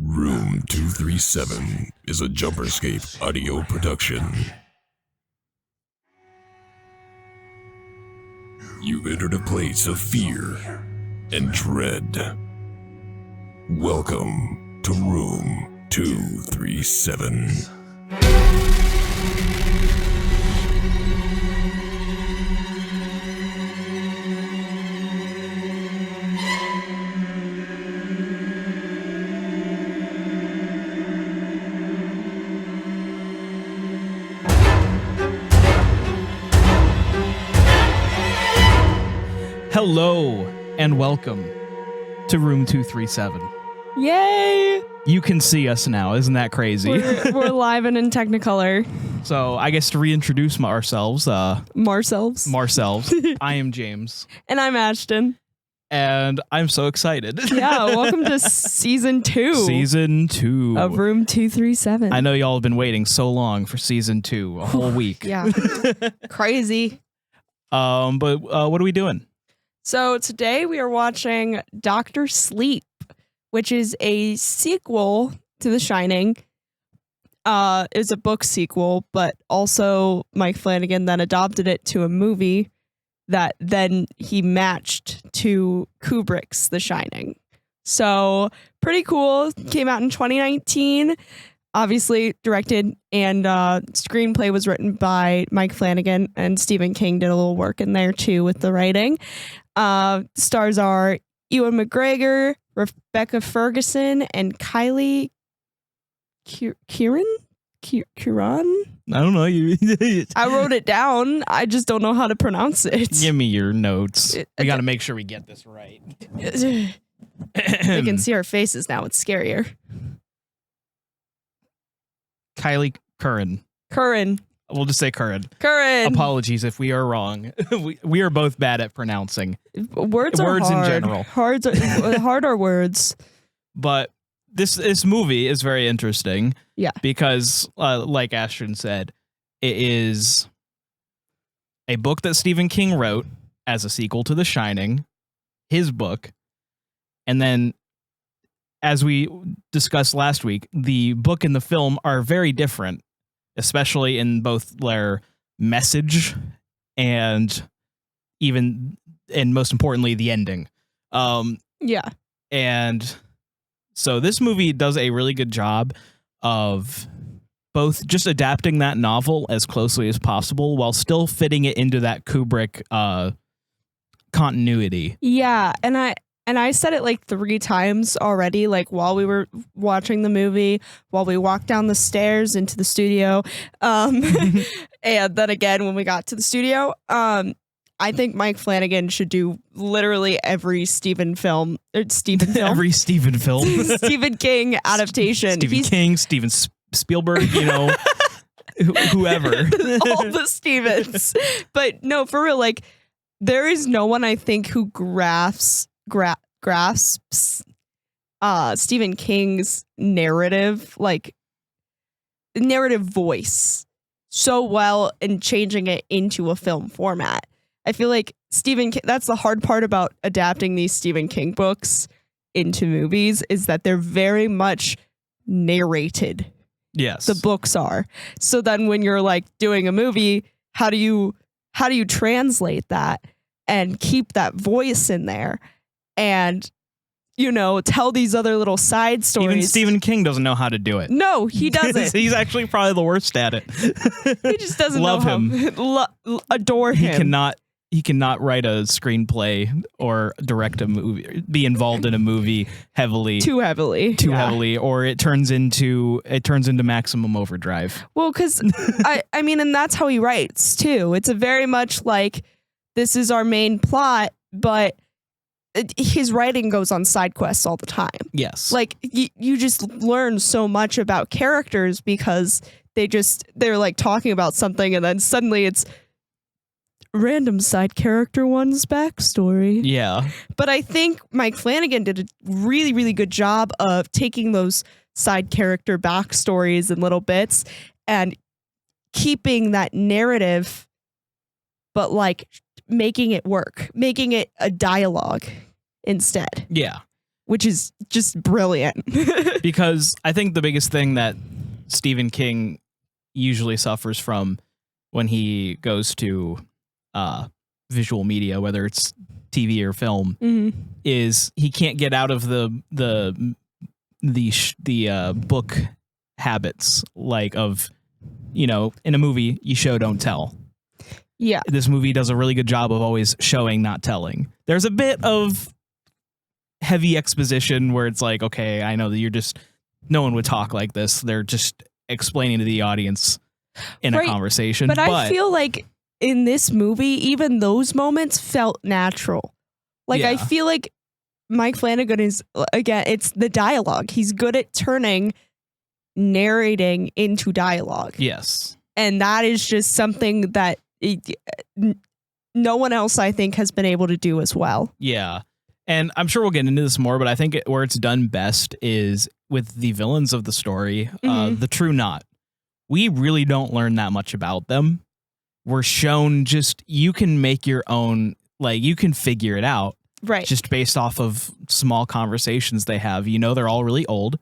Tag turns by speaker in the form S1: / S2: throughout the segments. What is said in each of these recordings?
S1: Room 237 is a JumperScape audio production. You've entered a place of fear and dread. Welcome to Room 237.
S2: Hello and welcome to Room 237.
S3: Yay!
S2: You can see us now, isn't that crazy?
S3: We're live and in Technicolor.
S2: So I guess to reintroduce ourselves, Marcel's, I am James.
S3: And I'm Ashton.
S2: And I'm so excited.
S3: Yeah, welcome to Season 2.
S2: Season 2.
S3: Of Room 237.
S2: I know y'all have been waiting so long for Season 2, a whole week.
S3: Yeah. Crazy.
S2: But what are we doing?
S3: So today we are watching Dr. Sleep, which is a sequel to The Shining. It's a book sequel, but also Mike Flanagan then adopted it to a movie that then he matched to Kubrick's The Shining. So pretty cool. Came out in 2019. Obviously directed and screenplay was written by Mike Flanagan, and Stephen King did a little work in there too with the writing. Stars are Ewan McGregor, Rebecca Ferguson, and Kylie Kieran?
S2: I don't know.
S3: I wrote it down. I just don't know how to pronounce it.
S2: Give me your notes. We got to make sure we get this right.
S3: You can see our faces now. It's scarier.
S2: Kylie Curran. We'll just say Curran. Apologies if we are wrong. we are both bad at pronouncing.
S3: Words are hard.
S2: In general.
S3: Hard are words.
S2: But this movie is very interesting.
S3: Yeah.
S2: Because, like Ashton said, it is a book that Stephen King wrote as a sequel to The Shining, his book. And then, as we discussed last week, the book and the film are very different, especially in both their message and most importantly, the ending.
S3: Yeah.
S2: And so this movie does a really good job of both just adapting that novel as closely as possible while still fitting it into that Kubrick continuity.
S3: Yeah, and I said it like 3 times already, like while we were watching the movie, while we walked down the stairs into the studio, and then again when we got to the studio. I think Mike Flanagan should do literally every Stephen King adaptation.
S2: King, Steven Spielberg, whoever.
S3: All the Stevens. But no, for real, like there is no one I think who grasps Stephen King's narrative voice so well and changing it into a film format. I feel like Stephen King, that's the hard part about adapting these Stephen King books into movies, is that they're very much narrated.
S2: Yes.
S3: The books are. So then when you're like doing a movie, how do you translate that and keep that voice in there and tell these other little side stories?
S2: Even Stephen King doesn't know how to do it.
S3: No, he doesn't.
S2: He's actually probably the worst at it.
S3: He just doesn't
S2: Love
S3: know
S2: him.
S3: Adore him.
S2: He cannot write a screenplay or direct a movie, be involved in a movie too heavily, or it turns into Maximum Overdrive.
S3: Well, because I mean, and that's how he writes too. It's a very much like, this is our main plot, but his writing goes on side quests all the time.
S2: Yes.
S3: Like you just learn so much about characters because they're like talking about something and then suddenly it's random side character one's backstory.
S2: Yeah.
S3: But I think Mike Flanagan did a really, really good job of taking those side character backstories and little bits and keeping that narrative, but like making it work, making it a dialogue instead.
S2: Yeah.
S3: which is just brilliant.
S2: Because I think the biggest thing that Stephen King usually suffers from when he goes to visual media, whether it's TV or film, is he can't get out of the book habits, like of, you know, in a movie you show don't tell.
S3: Yeah,
S2: this movie does a really good job of always showing, not telling. There's a bit of heavy exposition where it's like, okay, I know that no one would talk like this. They're just explaining to the audience in a conversation.
S3: But I feel like in this movie, even those moments felt natural. Like, I feel like Mike Flanagan is, again, it's the dialogue. He's good at turning narrating into dialogue.
S2: Yes.
S3: And that is just something that no one else, I think, has been able to do as well.
S2: Yeah. And I'm sure we'll get into this more, but I think where it's done best is with the villains of the story, the True Knot. We really don't learn that much about them. We're shown just, you can make your own, like, you can figure it out.
S3: Right.
S2: Just based off of small conversations they have. You know, they're all really old.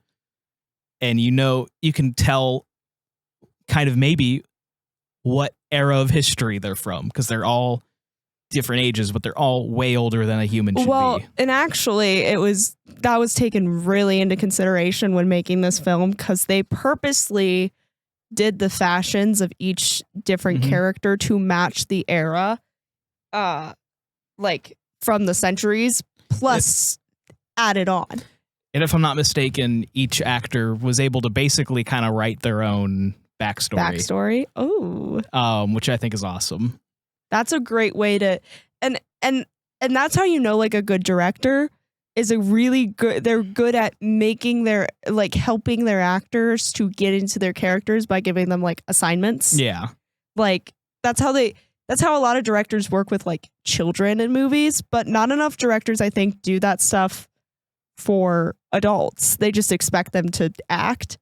S2: And you know, you can tell kind of maybe what era of history they're from, because they're all different ages, but they're all way older than a human should be.
S3: And actually, that was taken really into consideration when making this film, because they purposely did the fashions of each different character to match the era, like from the centuries, plus added on.
S2: And if I'm not mistaken, each actor was able to basically kind of write their own backstory. Oh, which I think is awesome.
S3: That's a great way to, and that's how you know, like, a good director is a really good, they're good at making their, like, helping their actors to get into their characters by giving them, like, assignments.
S2: Yeah.
S3: Like, that's how a lot of directors work with, like, children in movies, but not enough directors, I think, do that stuff for adults. They just expect them to act.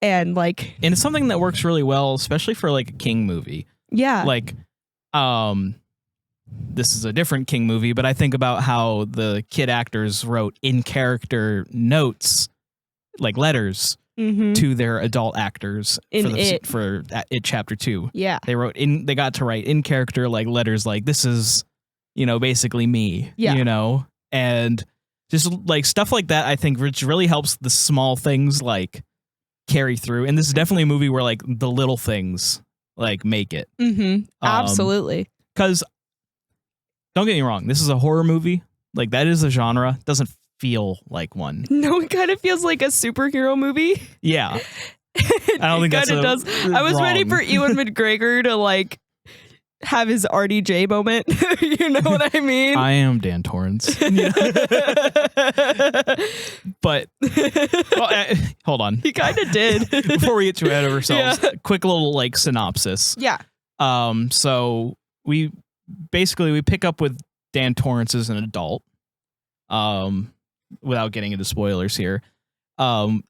S3: And it's
S2: something that works really well, especially for, like, a King movie.
S3: Yeah.
S2: Like, this is a different King movie, but I think about how the kid actors wrote in character notes, like letters, to their adult actors for It Chapter 2.
S3: Yeah.
S2: They got to write in character, like, letters like, this is, you know, basically me.
S3: Yeah.
S2: You know? And just like stuff like that, I think, which really helps the small things, like, carry through. And this is definitely a movie where, like, the little things, like, make it.
S3: Absolutely.
S2: Because don't get me wrong, this is a horror movie. Like, that is a genre. It doesn't feel like one.
S3: No, it kind of feels like a superhero movie.
S2: Yeah. I don't think that's
S3: does. I was ready for Ewan McGregor to, like, have his RDJ moment. You know what I mean?
S2: I am Dan Torrance. But hold on.
S3: He kind of did.
S2: Before we get too ahead of ourselves, quick little, like, synopsis.
S3: Yeah.
S2: So we pick up with Dan Torrance as an adult, without getting into spoilers here. And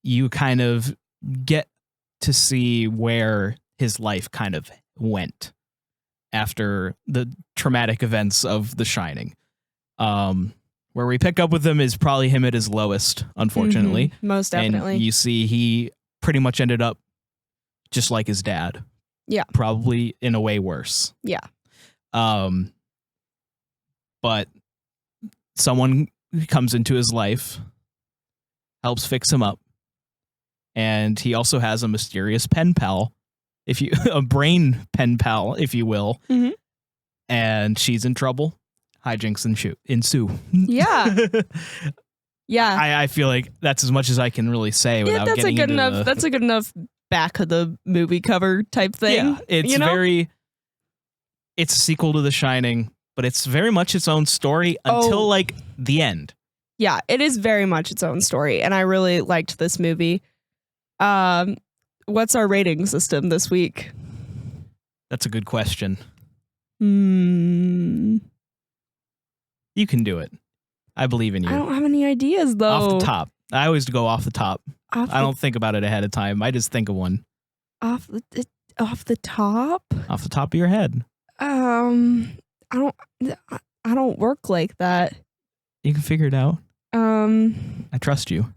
S2: you kind of get to see where his life kind of went after the traumatic events of The Shining. Where we pick up with him is probably him at his lowest, unfortunately.
S3: Most definitely.
S2: And you see he pretty much ended up just like his dad.
S3: Yeah.
S2: Probably in a way worse.
S3: Yeah.
S2: But someone comes into his life, helps fix him up, and he also has a mysterious pen pal, a brain pen pal, if you will. And she's in trouble. Hijinks ensue.
S3: Yeah. Yeah.
S2: I feel like that's as much as I can really say without getting into
S3: that's a good enough back of the movie cover type thing.
S2: Yeah, it's it's a sequel to The Shining, but it's very much its own story until like the end.
S3: Yeah, it is very much its own story, and I really liked this movie. What's our rating system this week?
S2: That's a good question. You can do it. I believe in you.
S3: I don't have any ideas, though.
S2: Off the top. I always go off the top. I don't think about it ahead of time. I just think of one.
S3: Off the top?
S2: Off the top of your head.
S3: I don't work like that.
S2: You can figure it out. I trust you.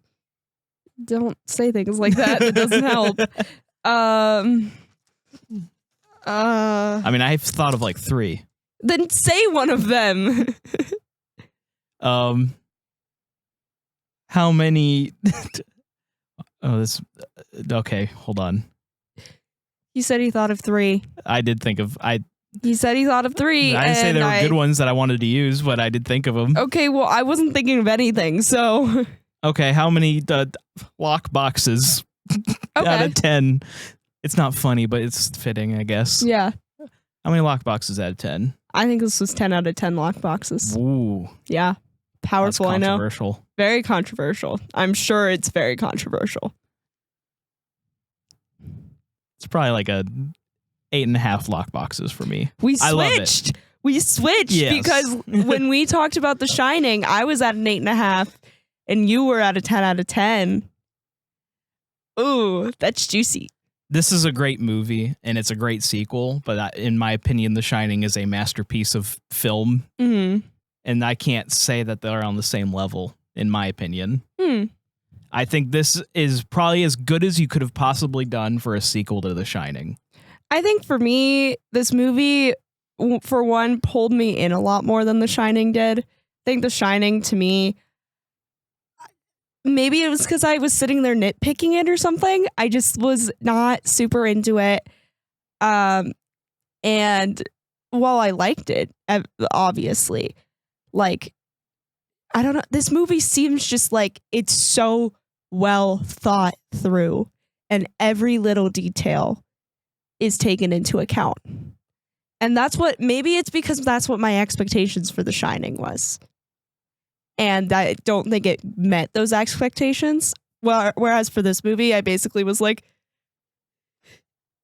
S3: Don't say things like that. It doesn't help.
S2: I mean, I've thought of like 3.
S3: Then say one of them.
S2: How many? Okay, hold on.
S3: He said he thought of 3.
S2: I did think of
S3: He said he thought of 3.
S2: I didn't say there were good ones that I wanted to use, but I did think of them.
S3: Okay, well, I wasn't thinking of anything, so.
S2: Okay, how many lock boxes out of 10? It's not funny, but it's fitting, I guess.
S3: Yeah.
S2: How many lock boxes out of 10?
S3: I think this was 10 out of 10 lock boxes.
S2: Ooh.
S3: Yeah. Powerful,
S2: That's
S3: I know.
S2: controversial.
S3: Very controversial. I'm sure it's very controversial.
S2: It's probably like a 8.5 lock boxes for me.
S3: I love it. We switched because when we talked about The Shining, I was at an 8.5 and you were at a 10 out of 10. Ooh, that's juicy.
S2: This is a great movie and it's a great sequel, but in my opinion, The Shining is a masterpiece of film.
S3: Mm-hmm.
S2: And I can't say that they're on the same level, in my opinion.
S3: Hmm.
S2: I think this is probably as good as you could have possibly done for a sequel to The Shining.
S3: I think for me, this movie, for one, pulled me in a lot more than The Shining did. I think The Shining, to me, maybe it was because I was sitting there nitpicking it or something. I just was not super into it. And while I liked it, obviously, like, I don't know, this movie seems just like it's so well thought through and every little detail is taken into account. And maybe it's because that's what my expectations for The Shining was. And I don't think it met those expectations. Well, whereas for this movie, I basically was like,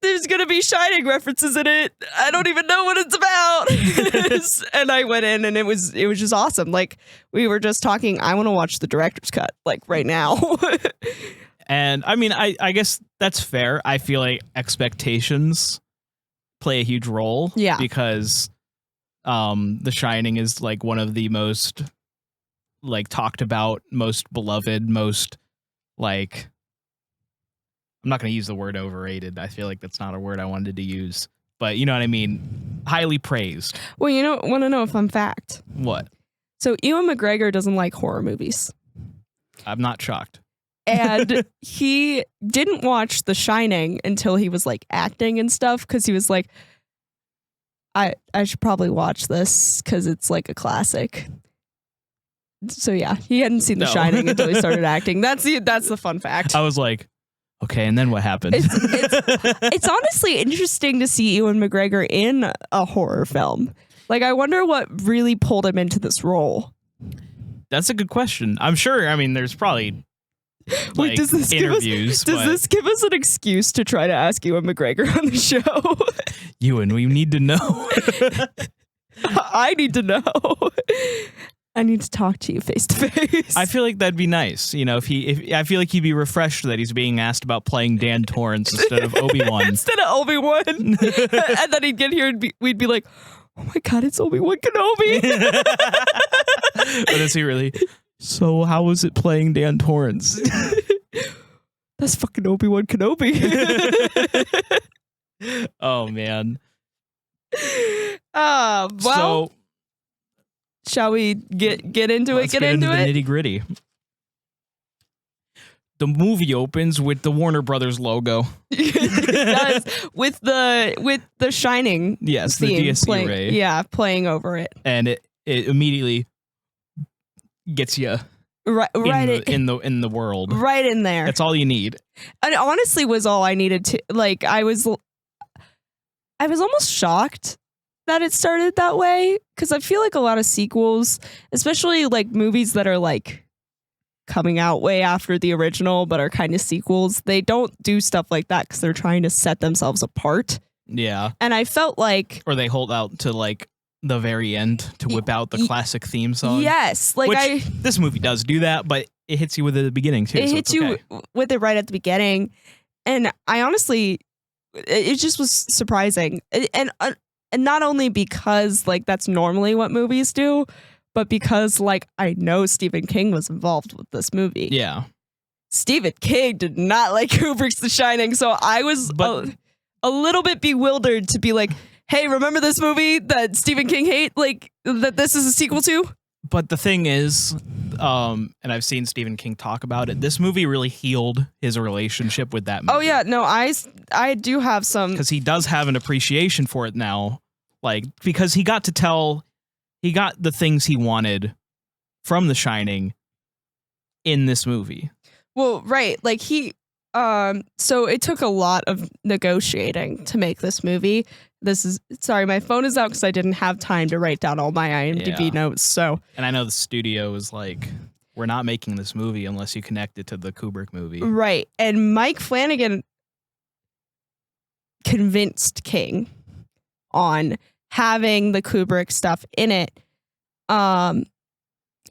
S3: there's going to be Shining references in it. I don't even know what it's about. And I went in and it was just awesome. Like, we were just talking, I want to watch the director's cut, like, right now.
S2: And I mean, I guess that's fair. I feel like expectations play a huge role.
S3: Yeah.
S2: Because The Shining is like one of the most like talked about, most beloved, most like, I'm not going to use the word overrated. I feel like that's not a word I wanted to use, but you know what I mean? Highly praised.
S3: Well, want to know a fun fact?
S2: What?
S3: So Ewan McGregor doesn't like horror movies.
S2: I'm not shocked.
S3: And he didn't watch The Shining until he was like acting and stuff, because he was like, I should probably watch this because it's like a classic. So yeah, he hadn't seen The Shining until he started acting. That's the fun fact.
S2: I was like, okay, and then what happened?
S3: It's honestly interesting to see Ewan McGregor in a horror film. Like, I wonder what really pulled him into this role.
S2: That's a good question. I'm sure. I mean, there's probably like,
S3: does this
S2: interviews.
S3: Does this give us an excuse to try to ask Ewan McGregor on the show?
S2: Ewan, we need to know.
S3: I need to know. I need to talk to you face to face.
S2: I feel like that'd be nice. You know, if I feel like he'd be refreshed that he's being asked about playing Dan Torrance instead of Obi-Wan.
S3: Instead of Obi-Wan. And then he'd get here and we'd be like, oh my God, it's Obi-Wan Kenobi.
S2: But is he really? So how was it playing Dan Torrance?
S3: That's fucking Obi-Wan Kenobi.
S2: Oh, man.
S3: Well.
S2: So,
S3: shall we get into it?
S2: Get into the nitty gritty. The movie opens with the Warner Brothers logo.
S3: It does, with the Shining.
S2: Yes,
S3: theme
S2: the DSC ray.
S3: Yeah, playing over it,
S2: and it immediately gets you
S3: right
S2: in the world,
S3: right in there.
S2: That's all you need.
S3: And it honestly was all I needed to. Like, I was almost shocked that it started that way, because I feel like a lot of sequels, especially like movies that are like coming out way after the original but are kind of sequels, they don't do stuff like that because they're trying to set themselves apart.
S2: Yeah.
S3: And I felt like,
S2: or they hold out to like the very end to whip out the classic theme song.
S3: Yes, like
S2: this movie does do that, but it hits you with it at the beginning too.
S3: It hits you with it right at the beginning, and I honestly, it just was surprising, and not only because like that's normally what movies do, but because like I know Stephen King was involved with this movie.
S2: Yeah.
S3: Stephen King did not like Kubrick's The Shining, so I was a little bit bewildered to be like, hey, remember this movie that Stephen King hate? Like, that this is a sequel to?
S2: But the thing is, and I've seen Stephen King talk about it, this movie really healed his relationship with that movie.
S3: Oh, yeah. No, I do have some.
S2: Because he does have an appreciation for it now. Like, because he got the things he wanted from The Shining in this movie.
S3: Well, right. Like so it took a lot of negotiating to make this movie. Sorry, my phone is out because I didn't have time to write down all my IMDb notes. So,
S2: and I know the studio was like, we're not making this movie unless you connect it to the Kubrick movie.
S3: Right. And Mike Flanagan convinced King on having the Kubrick stuff in it,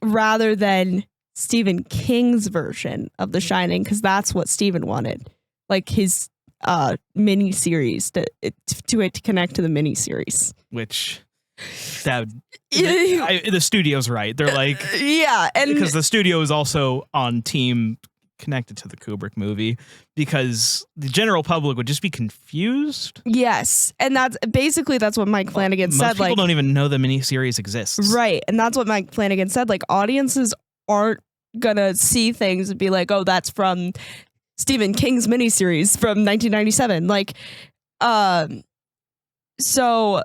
S3: rather than Stephen King's version of The Shining, because that's what Stephen wanted, like his mini series to connect to the mini series.
S2: Which the studio's right. They're like,
S3: yeah, and
S2: because the studio is also on team connected to the Kubrick movie, because the general public would just be confused.
S3: Yes, and that's what Mike Flanagan said.
S2: Most people don't even know the miniseries exists,
S3: right? And that's what Mike Flanagan said. Like, audiences aren't gonna see things and be like, oh, that's from Stephen King's miniseries from 1997. Like, so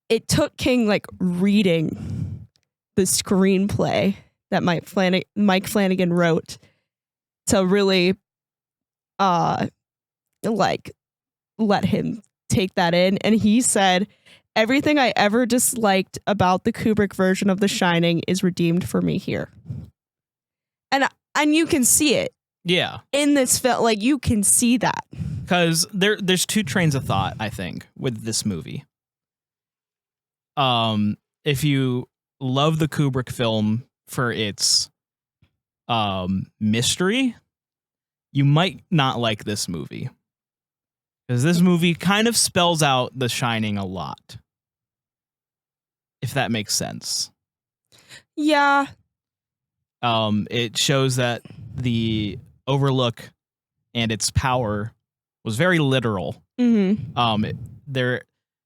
S3: it took King like reading the screenplay that Mike Flanagan wrote to really like let him take that in. And he said, everything I ever disliked about the Kubrick version of The Shining is redeemed for me here. And you can see it.
S2: Yeah.
S3: In this film, like, you can see that.
S2: Because there's two trains of thought, I think, with this movie. If you love the Kubrick film for its mystery, you might not like this movie. Because this movie kind of spells out The Shining a lot. If that makes sense.
S3: Yeah.
S2: It shows that the Overlook and its power was very literal.
S3: Mm-hmm.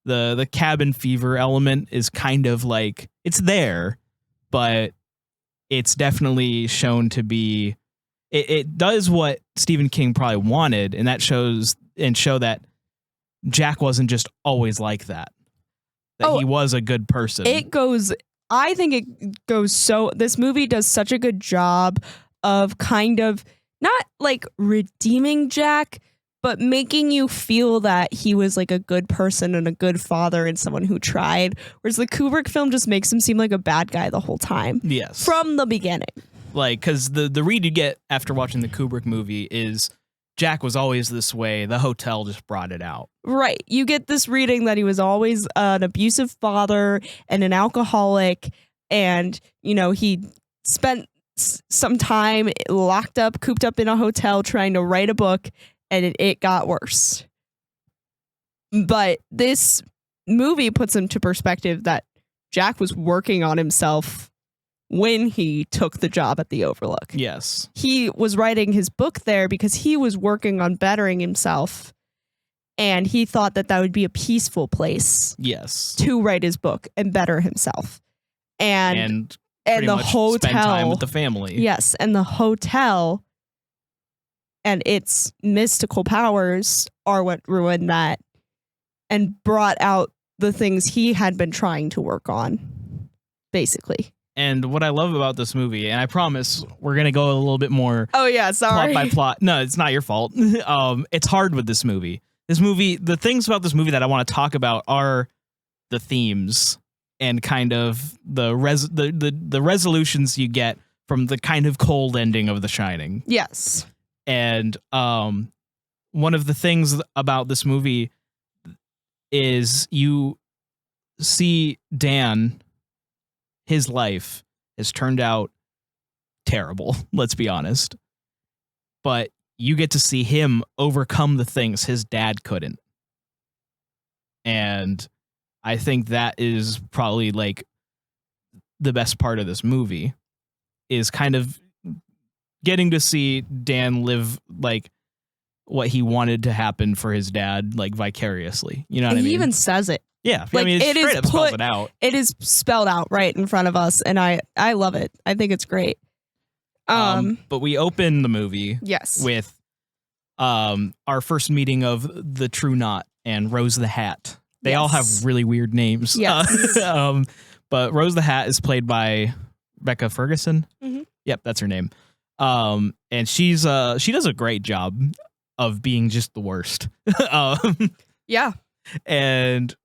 S2: The cabin fever element is kind of like, it's there, but it's definitely shown to be, it does what Stephen King probably wanted, and that show that Jack wasn't just always like that. He was a good person. I think it goes this movie does such a good job of kind of not like redeeming Jack, but making you feel that he was like a good person and a good father and someone who tried. Whereas the Kubrick film just makes him seem like a bad guy the whole time. Yes.
S3: From the beginning.
S2: Like, because the read you get after watching the Kubrick movie is Jack was always this way. The hotel just brought it out.
S3: Right. You get this reading that he was always an abusive father and an alcoholic. And, he spent some time cooped up in a hotel trying to write a book, and it got worse. But this movie puts into perspective that Jack was working on himself when he took the job at the Overlook.
S2: Yes.
S3: He was writing his book there because he was working on bettering himself, and he thought that would be a peaceful place.
S2: Yes.
S3: To write his book and better himself. And the hotel,
S2: spend time with the family.
S3: Yes, and the hotel and its mystical powers are what ruined that and brought out the things he had been trying to work on, basically.
S2: And what I love about this movie, and I promise we're going to go a little bit more
S3: sorry.
S2: plot by plot. No, it's not your fault. It's hard with this movie. The things about this movie that I want to talk about are the themes and kind of the resolutions you get from the kind of cold ending of The Shining.
S3: Yes.
S2: And one of the things about this movie is you see Dan, his life has turned out terrible, let's be honest. But you get to see him overcome the things his dad couldn't. And I think that is probably like the best part of this movie is kind of getting to see Dan live like what he wanted to happen for his dad, like vicariously. You know what I mean?
S3: He even says it.
S2: Yeah.
S3: Like,
S2: I mean, it straight up spells it out.
S3: It is spelled out right in front of us, and I love it. I think it's great.
S2: But we open the movie
S3: Yes.
S2: with our first meeting of the True Knot and Rose the Hat. They all have really weird names.
S3: Yes.
S2: But Rose the Hat is played by Becca Ferguson.
S3: Mhm.
S2: Yep, that's her name. And she does a great job of being just the worst.
S3: Yeah.
S2: And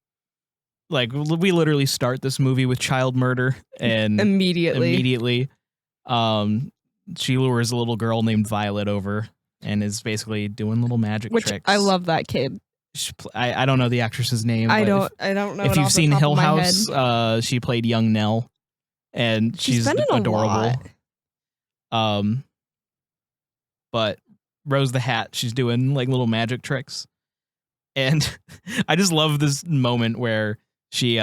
S2: like we literally start this movie with child murder and immediately she lures a little girl named Violet over and is basically doing little magic tricks.
S3: I love that kid.
S2: I don't know the actress's name.
S3: I don't know.
S2: If you've seen Hill House, she played young Nell, and she's
S3: been in
S2: adorable.
S3: a lot.
S2: But Rose the Hat, she's doing like little magic tricks, and I just love this moment where she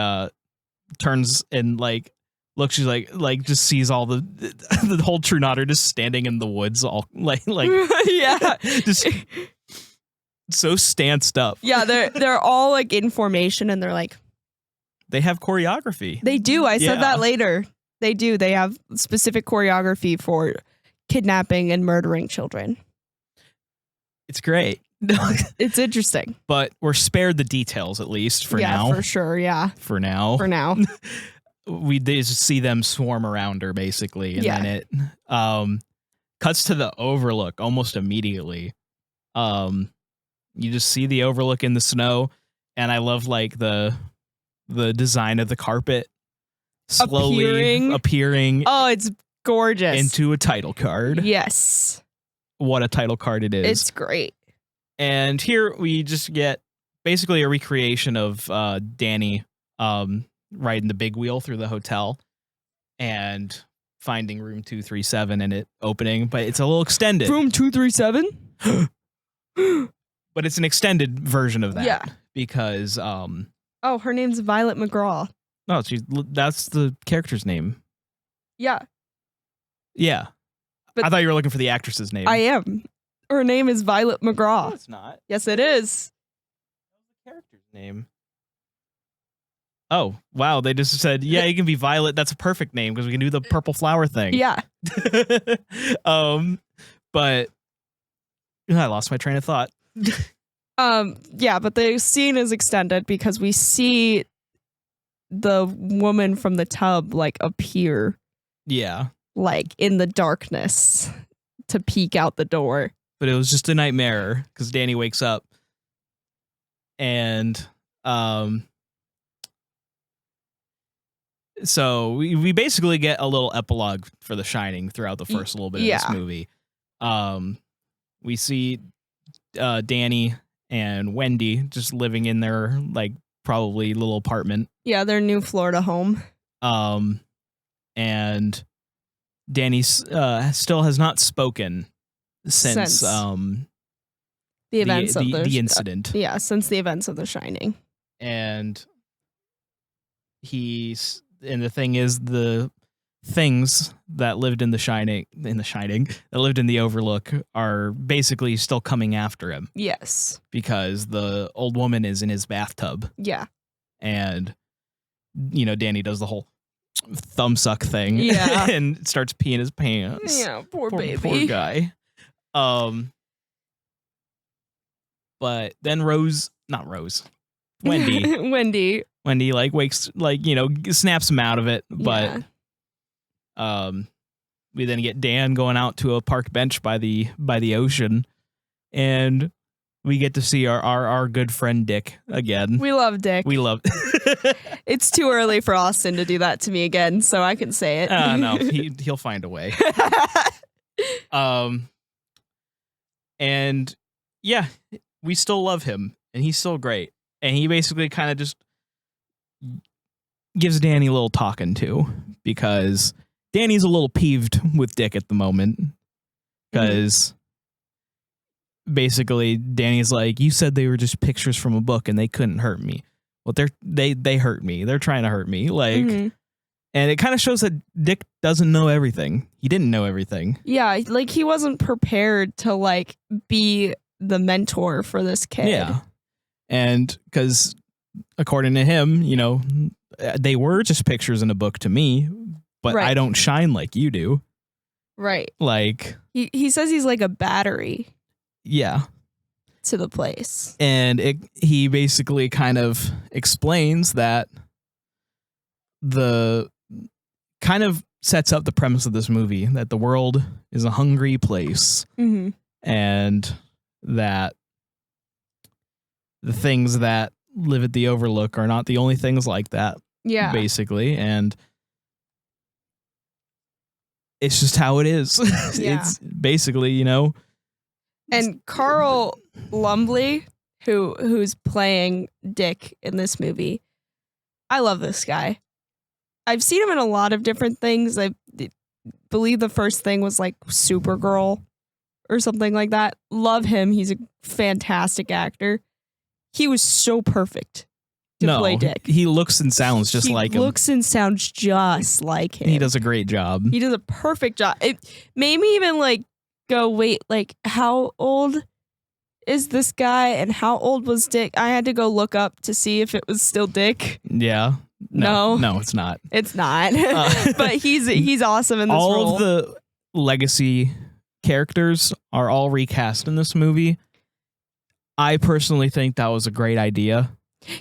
S2: turns and like looks. She's like just sees all the whole True Knotter just standing in the woods, all like
S3: Yeah.
S2: just so stanced up.
S3: Yeah, they're all like in formation, and they're like,
S2: they have choreography.
S3: They do. I said
S2: Yeah.
S3: that later. They do. They have specific choreography for kidnapping and murdering children.
S2: It's great.
S3: It's interesting.
S2: But we're spared the details, at least for now.
S3: Yeah, for sure. Yeah.
S2: For now.
S3: For now.
S2: We just see them swarm around her, basically. And then it cuts to the Overlook almost immediately. You just see the Overlook in the snow. And I love like the design of the carpet slowly appearing
S3: Oh, it's gorgeous.
S2: into a title card.
S3: Yes.
S2: What a title card it is.
S3: It's great.
S2: And here we just get basically a recreation of Danny riding the big wheel through the hotel and finding room 237 and it opening, but it's a little extended.
S3: Room 237?
S2: But it's an extended version of that.
S3: Yeah.
S2: Because
S3: Oh, her name's Violet McGraw.
S2: no, that's the character's name.
S3: Yeah,
S2: Yeah.
S3: But
S2: I thought you were looking for the actress's name.
S3: I am. Her name is Violet
S2: No,
S3: McGraw.
S2: it's not.
S3: Yes, it is.
S2: The character's name. Oh, wow. They just said, yeah, you can be Violet. That's a perfect name because we can do the purple flower thing.
S3: Yeah.
S2: But I lost my train of thought.
S3: Yeah, but the scene is extended because we see the woman from the tub like appear
S2: Yeah.
S3: like in the darkness to peek out the door.
S2: But it was just a nightmare because Danny wakes up and so we basically get a little epilogue for The Shining throughout the first little bit of this movie. We see Danny and Wendy just living in their like probably little apartment.
S3: Yeah, their new Florida home.
S2: And Danny still has not spoken since
S3: the events of
S2: the incident.
S3: Yeah, since the events of The Shining.
S2: And the thing is, the things that lived in the Shining, that lived in the Overlook, are basically still coming after him
S3: Yes.
S2: because the old woman is in his bathtub,
S3: Yeah.
S2: and Danny does the whole thumb suck thing,
S3: Yeah.
S2: and starts peeing his pants.
S3: Yeah, poor baby.
S2: Poor guy. But then Wendy. Wendy like wakes, like, snaps him out of it, but we then get Dan going out to a park bench by the ocean, and we get to see our good friend Dick again.
S3: We love Dick.
S2: We love.
S3: It's too early for Austin to do that to me again, so I can say it.
S2: No, he'll find a way. And yeah, we still love him, and he's still great, and he basically kind of just gives Danny a little talking to, because Danny's a little peeved with Dick at the moment, because basically Danny's like, you said they were just pictures from a book and they couldn't hurt me. Well, they hurt me. They're trying to hurt me. Like, And it kind of shows that Dick doesn't know everything. He didn't know everything.
S3: Yeah, like he wasn't prepared to like be the mentor for this kid.
S2: Yeah. And because according to him, you know, they were just pictures in a book to me, but
S3: Right.
S2: I don't shine like you do.
S3: Right.
S2: Like,
S3: He says he's like a battery
S2: yeah.
S3: to the place.
S2: And he basically kind of explains that kind of sets up the premise of this movie, that the world is a hungry place
S3: Mm-hmm.
S2: and that the things that live at the Overlook are not the only things like that,
S3: Yeah.
S2: basically. And it's just how it is.
S3: Yeah.
S2: It's basically, you know.
S3: And Carl Lumbly, who's playing Dick in this movie, I love this guy. I've seen him in a lot of different things. I believe the first thing was like Supergirl or something like that. Love him. He's a fantastic actor. He was so perfect to play Dick.
S2: He looks and sounds just like him.
S3: He looks and sounds just like him.
S2: He does a great job.
S3: He does a perfect job. It made me even like go, wait, like how old is this guy and how old was Dick? I had to go look up to see if it was still Dick.
S2: Yeah.
S3: No,
S2: it's not.
S3: It's not. But he's awesome in this role.
S2: All of the legacy characters are all recast in this movie. I personally think that was a great idea.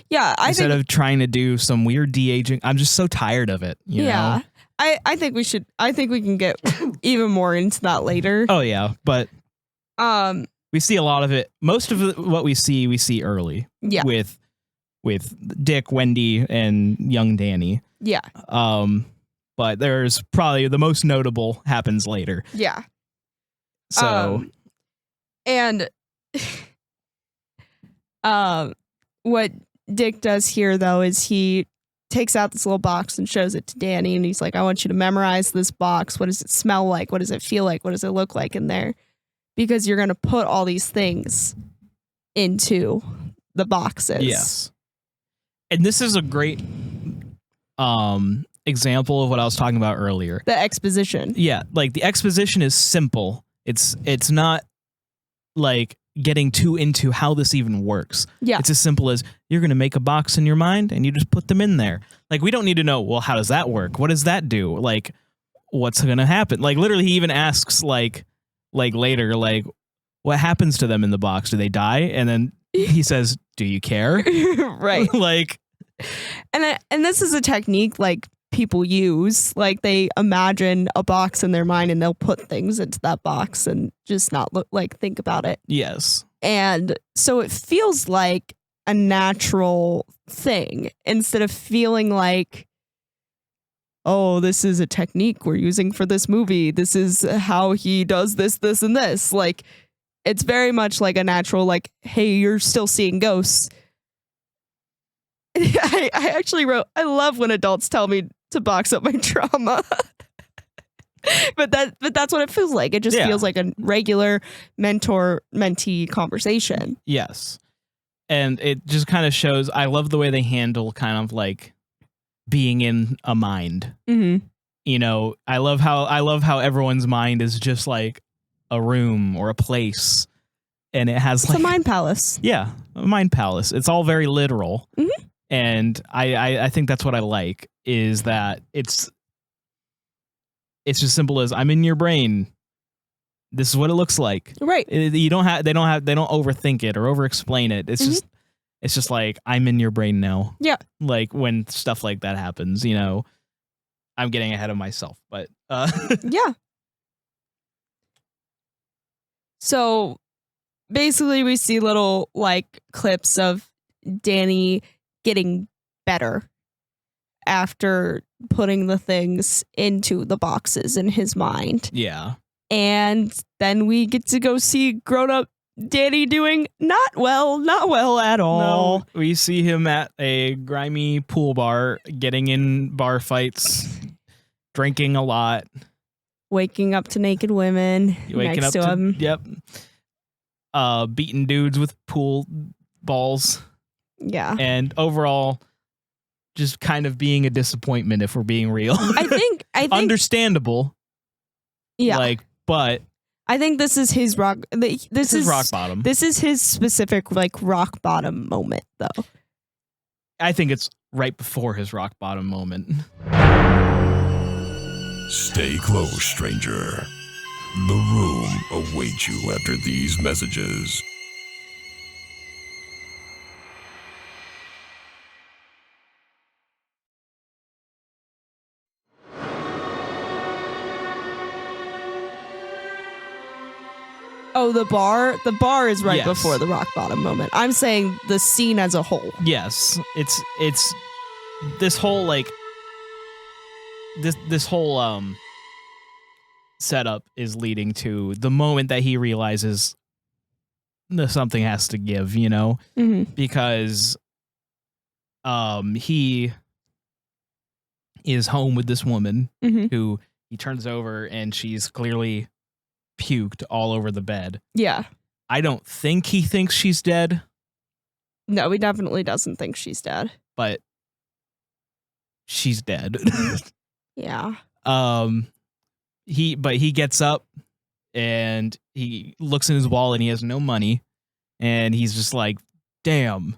S3: Yeah,
S2: Instead of trying to do some weird de-aging, I'm just so tired of it. You know?
S3: I think we should. I think we can get even more into that later.
S2: Oh yeah, but we see a lot of it. Most of what we see early.
S3: Yeah.
S2: With Dick, Wendy, and young Danny.
S3: Yeah.
S2: But there's probably the most notable happens later.
S3: Yeah.
S2: So
S3: and what Dick does here though is he takes out this little box and shows it to Danny, and he's like, I want you to memorize this box. What does it smell like? What does it feel like? What does it look like in there? Because you're gonna put all these things into the boxes.
S2: yes. And this is a great example of what I was talking about earlier.
S3: The exposition.
S2: Yeah, like the exposition is simple. It's not like getting too into how this even works.
S3: Yeah.
S2: It's as simple as you're going to make a box in your mind and you just put them in there. Like, we don't need to know, well, how does that work? What does that do? Like, what's going to happen? Like, literally, he even asks, like later, like, what happens to them in the box? Do they die? And then he says, do you care?
S3: Right.
S2: Like,
S3: and this is a technique like people use. Like, they imagine a box in their mind and they'll put things into that box and just not think about it.
S2: yes.
S3: And so it feels like a natural thing instead of feeling like, oh, this is a technique we're using for this movie. This is how he does this, this, and this. Like, it's very much like a natural, like, hey, you're still seeing ghosts. I actually wrote, I love when adults tell me to box up my trauma. but that's what it feels like. It just feels like a regular mentor-mentee conversation.
S2: Yes. And it just kind of shows, I love the way they handle kind of like being in a mind.
S3: Mm-hmm.
S2: You know, I love how everyone's mind is just like a room or a place. And it has
S3: It's a mind palace.
S2: Yeah, a mind palace. It's all very literal.
S3: Mm-hmm.
S2: And I think that's what I like, is that it's just simple as, I'm in your brain. This is what it looks like.
S3: Right.
S2: They don't overthink it or over explain it. It's just like, I'm in your brain now.
S3: Yeah.
S2: Like, when stuff like that happens, you know, I'm getting ahead of myself, but
S3: Yeah. So basically we see little like clips of Danny getting better after putting the things into the boxes in his mind.
S2: yeah.
S3: And then we get to go see grown-up Danny doing not well at all.
S2: No, we see him at a grimy pool bar, getting in bar fights, drinking a lot,
S3: Waking up to naked women next to him.
S2: Yep. Beating dudes with pool balls.
S3: Yeah.
S2: And overall, just kind of being a disappointment if we're being real.
S3: I think
S2: Understandable.
S3: Yeah.
S2: Like, but
S3: I think this is his rock. This is
S2: rock bottom.
S3: This is his specific like rock bottom moment, though.
S2: I think it's right before his rock bottom moment.
S1: Stay close, stranger. The room awaits you after these messages.
S3: Oh, the bar is right
S2: Yes.
S3: before the rock bottom moment. I'm saying the scene as a whole.
S2: Yes, it's this whole like this whole setup is leading to the moment that he realizes that something has to give, you know, because he is home with this woman who he turns over and she's clearly puked all over the bed.
S3: Yeah.
S2: I don't think he thinks she's dead,
S3: No, he definitely doesn't think she's dead.
S2: but she's dead.
S3: Yeah.
S2: He gets up and he looks in his wallet and he has no money, and he's just like, damn,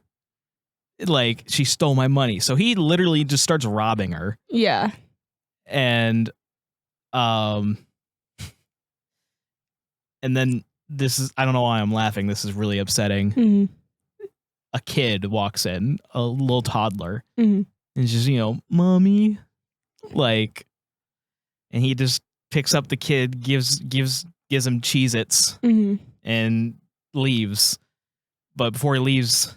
S2: like she stole my money. So he literally just starts robbing her.
S3: Yeah.
S2: And and then this is, I don't know why I'm laughing, this is really upsetting. A kid walks in, a little toddler, and she's, you know, mommy, like, and he just picks up the kid, gives him Cheez-Its, and leaves. But before he leaves,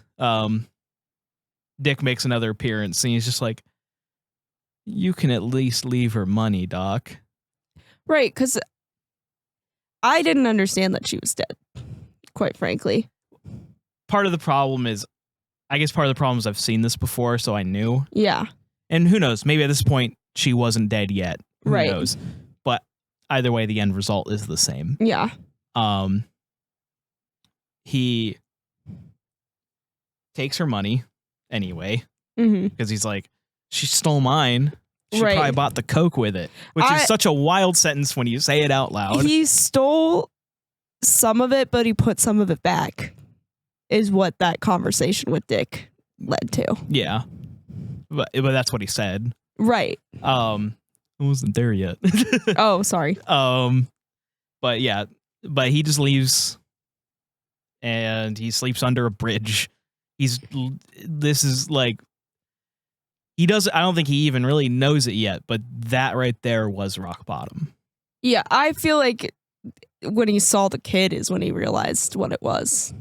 S2: Dick makes another appearance, and he's just like, you can at least leave her money, Doc.
S3: Right, because I didn't understand that she was dead, quite frankly.
S2: Part of the problem is, I guess part of the problem is I've seen this before, so I knew.
S3: Yeah. And
S2: who knows, maybe at this point she wasn't dead yet. Who
S3: Right.
S2: knows? But either way, the end result is the same.
S3: Yeah.
S2: He takes her money anyway, because he's like, she stole mine. She
S3: Right.
S2: probably bought the Coke with it, which is such a wild sentence when you say it out loud.
S3: He stole some of it, but he put some of it back, is what that conversation with Dick led to.
S2: Yeah. But that's what he said.
S3: Right.
S2: I wasn't there yet.
S3: Oh, sorry.
S2: But yeah, but he just leaves and he sleeps under a bridge. This is like, I don't think he even really knows it yet, but that right there was rock bottom.
S3: Yeah, I feel like when he saw the kid is when he realized what it was.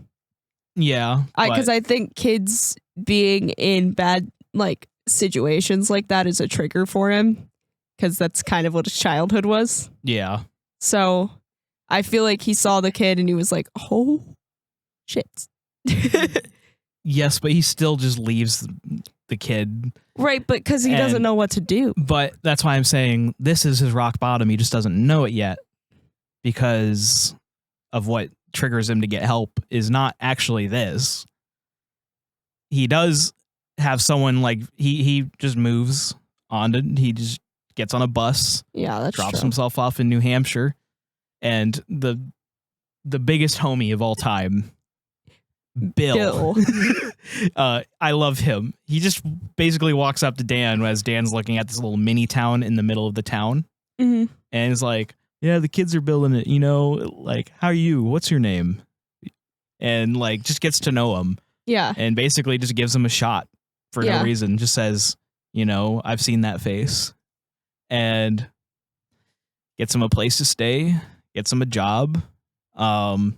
S2: Yeah.
S3: Because I think kids being in bad like situations like that is a trigger for him, because that's kind of what his childhood was.
S2: Yeah.
S3: So I feel like he saw the kid and he was like, oh, shit.
S2: Yes, but he still just leaves the kid.
S3: Right, but because he doesn't know what to do.
S2: But that's why I'm saying this is his rock bottom. He just doesn't know it yet, because of what triggers him to get help is not actually this. He does have someone like, he just moves on to, he just gets on a bus.
S3: Yeah, that's
S2: drops
S3: true.
S2: himself off in New Hampshire, and the biggest homie of all time, Bill. I love him. He just basically walks up to Dan as Dan's looking at this little mini town in the middle of the town, and is like, yeah, the kids are building it, you know, like, how are you? What's your name? And like, just gets to know him.
S3: Yeah.
S2: And basically just gives him a shot for no reason. Just says, you know, I've seen that face. And gets him a place to stay, gets him a job. But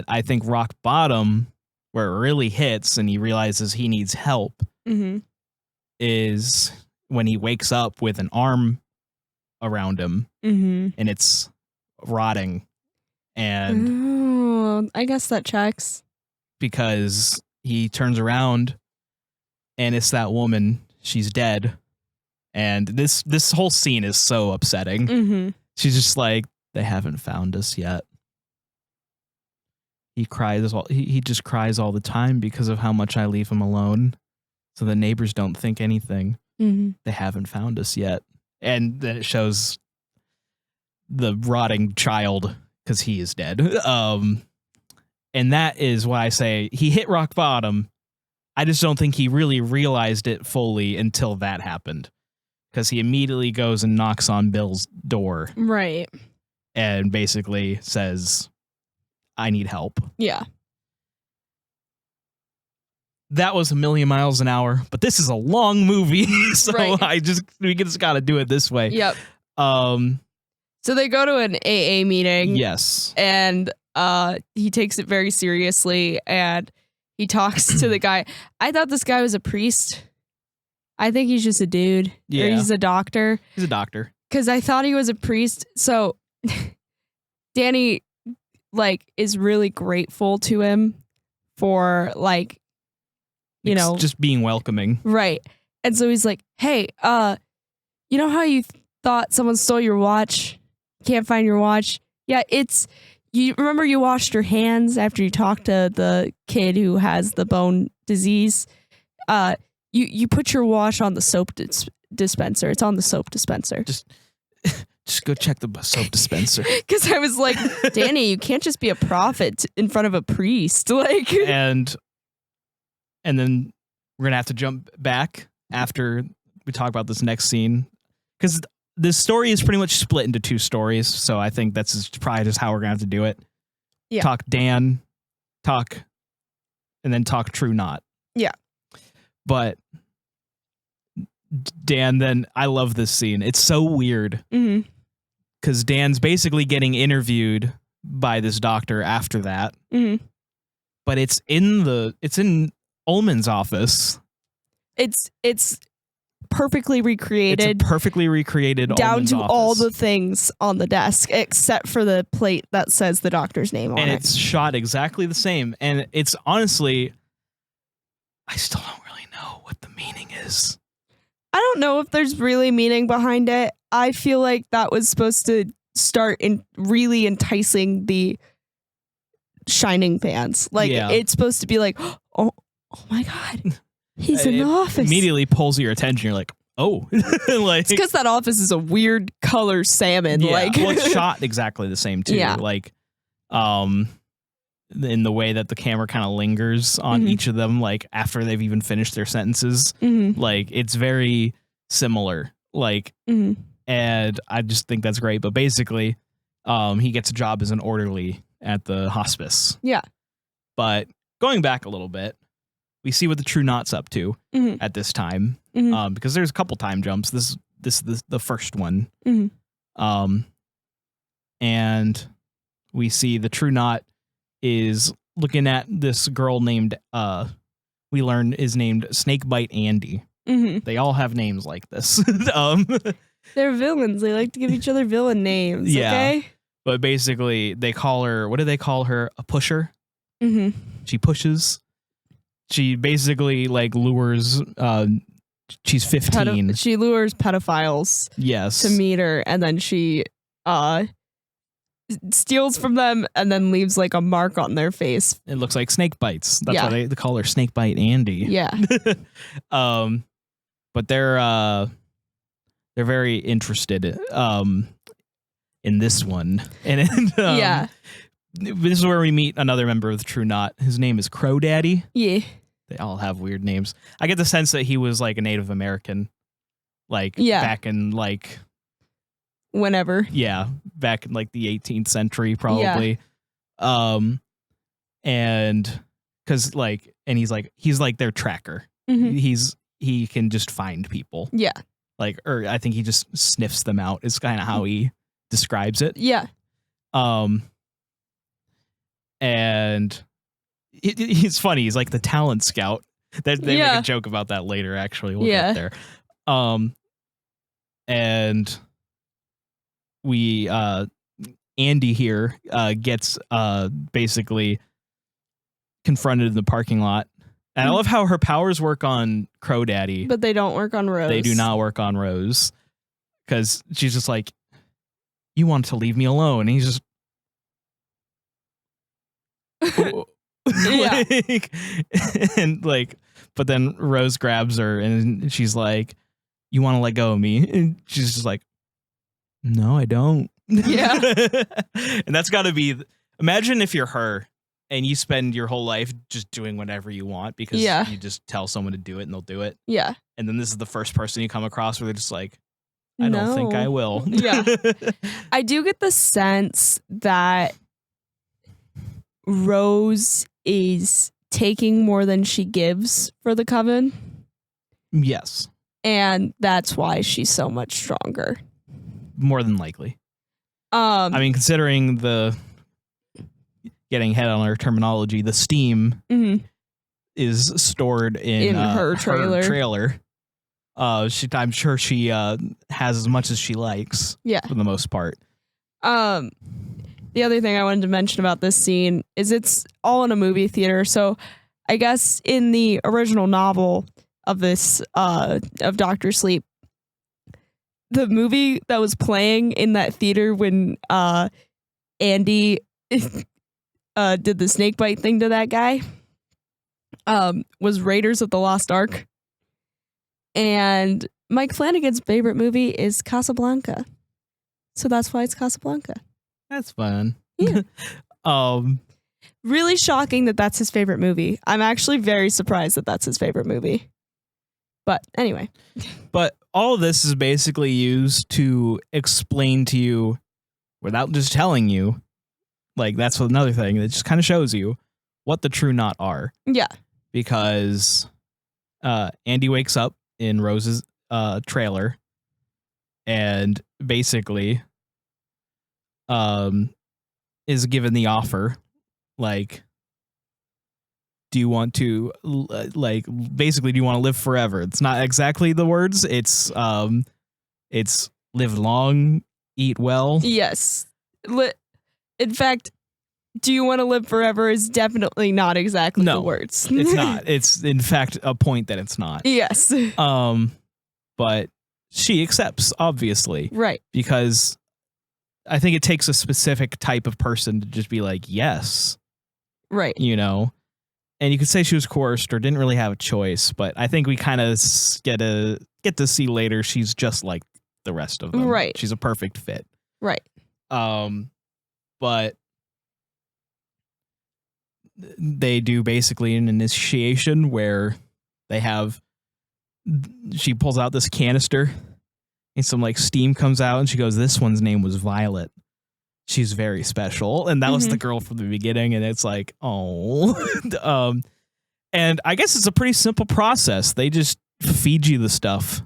S2: I think rock bottom, where it really hits and he realizes he needs help, is when he wakes up with an arm around him and it's rotting. And
S3: I guess that checks.
S2: Because he turns around and it's that woman. She's dead. And this whole scene is so upsetting. She's just like, they haven't found us yet. He cries. He just cries all the time because of how much I leave him alone. so the neighbors don't think anything.
S3: Mm-hmm.
S2: They haven't found us yet. And then it shows the rotting child because he is dead. And that is why I say he hit rock bottom. I just don't think he really realized it fully until that happened, because he immediately goes and knocks on Bill's door
S3: Right.
S2: and basically says, I need help.
S3: Yeah.
S2: That was 1,000,000 miles an hour, but this is a long movie, so
S3: Right.
S2: we just got to do it this way.
S3: Yep.
S2: Um,
S3: So they go to an AA meeting.
S2: yes.
S3: And he takes it very seriously, and he talks to the guy. I thought this guy was a priest. I think he's just a dude.
S2: Yeah.
S3: Or he's a doctor.
S2: He's a doctor.
S3: Because I thought he was a priest. So Danny, like, is really grateful to him for, like, you know,
S2: just being welcoming.
S3: right. And so he's like, hey, you know how you thought someone stole your watch? Can't find your watch? Yeah, you remember you washed your hands after you talked to the kid who has the bone disease? You put your wash on the soap dispenser. It's on the soap dispenser.
S2: Just go check the soap dispenser.
S3: Because I was like, Danny, you can't just be a prophet in front of a priest. Like,
S2: and then we're gonna have to jump back after we talk about this next scene, because this story is pretty much split into 2 stories. So I think that's probably just how we're gonna have to do it.
S3: Yeah.
S2: Talk Dan, and then talk True Knot.
S3: Yeah.
S2: But Dan, then I love this scene. It's so weird because Dan's basically getting interviewed by this doctor after that.
S3: Mm-hmm.
S2: But it's in Ullman's office.
S3: It's perfectly recreated.
S2: It's a perfectly recreated
S3: down
S2: Ullman's
S3: to
S2: office.
S3: all the things on the desk except for the plate that says the doctor's name on
S2: and
S3: it.
S2: it's shot exactly the same. And it's honestly, I still don't really know what the meaning is.
S3: I don't know if there's really meaning behind it. I feel like that was supposed to start in really enticing the Shining fans. Like,
S2: Yeah.
S3: it's supposed to be like, oh my God, he's in the office.
S2: Immediately pulls your attention. You're like, oh, like,
S3: It's because that office is a weird color salmon.
S2: yeah.
S3: Like,
S2: Well, it's shot exactly the same too.
S3: Yeah.
S2: Like, in the way that the camera kind of lingers on
S3: Mhm.
S2: each of them, like after they've even finished their sentences,
S3: mm-hmm,
S2: like it's very similar. Like,
S3: mm-hmm.
S2: and I just think that's great. But basically, he gets a job as an orderly at the hospice.
S3: Yeah.
S2: But going back a little bit, we see what the True Knot's up to
S3: Mhm.
S2: at this time,
S3: Mhm.
S2: because there's a couple time jumps. This the first one,
S3: Mhm.
S2: and we see the True Knot is looking at this girl named we learn is named Snakebite Andy.
S3: Mm-hmm.
S2: They all have names like this.
S3: They're villains. They like to give each other villain names.
S2: Yeah.
S3: Okay.
S2: But basically, they call her. What do they call her? A pusher.
S3: Mm-hmm.
S2: She pushes. She basically like lures. She's 15.
S3: She lures pedophiles
S2: Yes.
S3: to meet her, and then she steals from them and then leaves like a mark on their face.
S2: It looks like snake bites. That's
S3: Yeah.
S2: why they call her Snakebite Andy.
S3: Yeah.
S2: But they're very interested in this one, and
S3: Yeah.
S2: this is where we meet another member of the True Knot. His name is Crow Daddy.
S3: Yeah.
S2: They all have weird names. I get the sense that he was like a Native American, like
S3: Yeah.
S2: back in like
S3: Whenever.
S2: back in like the 18th century probably. And because like, and he's like their tracker.
S3: Mhm.
S2: He can just find people.
S3: Yeah.
S2: Like, or I think he just sniffs them out is kind of how he describes it.
S3: Yeah.
S2: And he's funny. He's like the talent scout. They make
S3: Yeah.
S2: a joke about that later. Actually, we'll
S3: Yeah.
S2: get there. And we Andy here gets basically confronted in the parking lot. And I love how her powers work on Crow Daddy.
S3: But they don't work on Rose.
S2: They do not work on Rose, because she's just like, you want to leave me alone. And he's just,
S3: Yeah.
S2: Like, and like, but then Rose grabs her and she's like, "You want to let go of me?" And she's just like, "No, I don't."
S3: Yeah.
S2: And that's got to be. Imagine if you're her and you spend your whole life just doing whatever you want because you just tell someone to do it and they'll do it.
S3: Yeah.
S2: And then this is the first person you come across where they're just like, "I don't think I will."
S3: Yeah. I do get the sense that Rose is taking more than she gives for the coven.
S2: Yes.
S3: And that's why she's so much stronger.
S2: More than likely. I mean, considering the getting head on our terminology, the steam is stored in
S3: her
S2: trailer. I'm sure she has as much as she likes.
S3: Yeah.
S2: For the most part.
S3: The other thing I wanted to mention about this scene is it's all in a movie theater. So I guess in the original novel of this, of Dr. Sleep, the movie that was playing in that theater when Andy did the snake bite thing to that guy was Raiders of the Lost Ark. And Mike Flanagan's favorite movie is Casablanca. So that's why it's Casablanca.
S2: That's fun.
S3: Yeah.
S2: Really
S3: shocking that that's his favorite movie. I'm actually very surprised that that's his favorite movie. But anyway.
S2: But all of this is basically used to explain to you, without just telling you, like that's another thing. It just kind of shows you what the true knot are.
S3: Yeah.
S2: Because Andy wakes up in Rose's trailer and basically is given the offer, like, do you want to, like, basically, do you want to live forever? It's not exactly the words. It's live long, eat well.
S3: Yes. In fact, do you want to live forever is definitely not exactly the words.
S2: It's not. It's, in fact, a point that it's not.
S3: Yes.
S2: But she accepts, obviously.
S3: Right.
S2: Because I think it takes a specific type of person to just be like, yes.
S3: Right.
S2: You know? And you could say she was coerced or didn't really have a choice, but I think we kind of get to see later she's just like the rest of them.
S3: Right.
S2: She's a perfect fit.
S3: Right.
S2: But they do basically an initiation where she pulls out this canister and some like steam comes out and she goes, "This one's name was Violet. She's very special." And that was the girl from the beginning. And it's like, oh, and I guess it's a pretty simple process. They just feed you the stuff.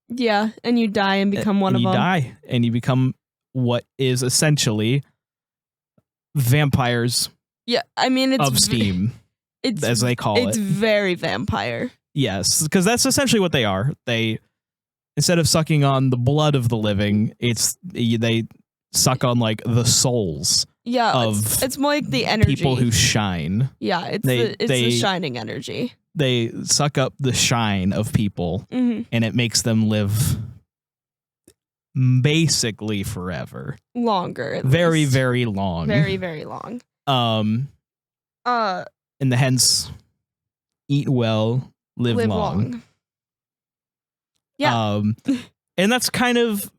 S3: Yeah. And you die and become one of them.
S2: You die and you become what is essentially vampires.
S3: Yeah. I mean, it's
S2: of steam, as they call it.
S3: It's very vampire.
S2: Yes. Because that's essentially what they are. They, instead of sucking on the blood of the living, they suck on like the souls.
S3: Yeah,
S2: of
S3: it's more like the energy.
S2: People who shine.
S3: Yeah, it's the shining energy.
S2: They suck up the shine of people, and it makes them live basically forever.
S3: Longer.
S2: Very, very long.
S3: Very, very long.
S2: And hence, eat well, live long.
S3: Yeah.
S2: And that's kind of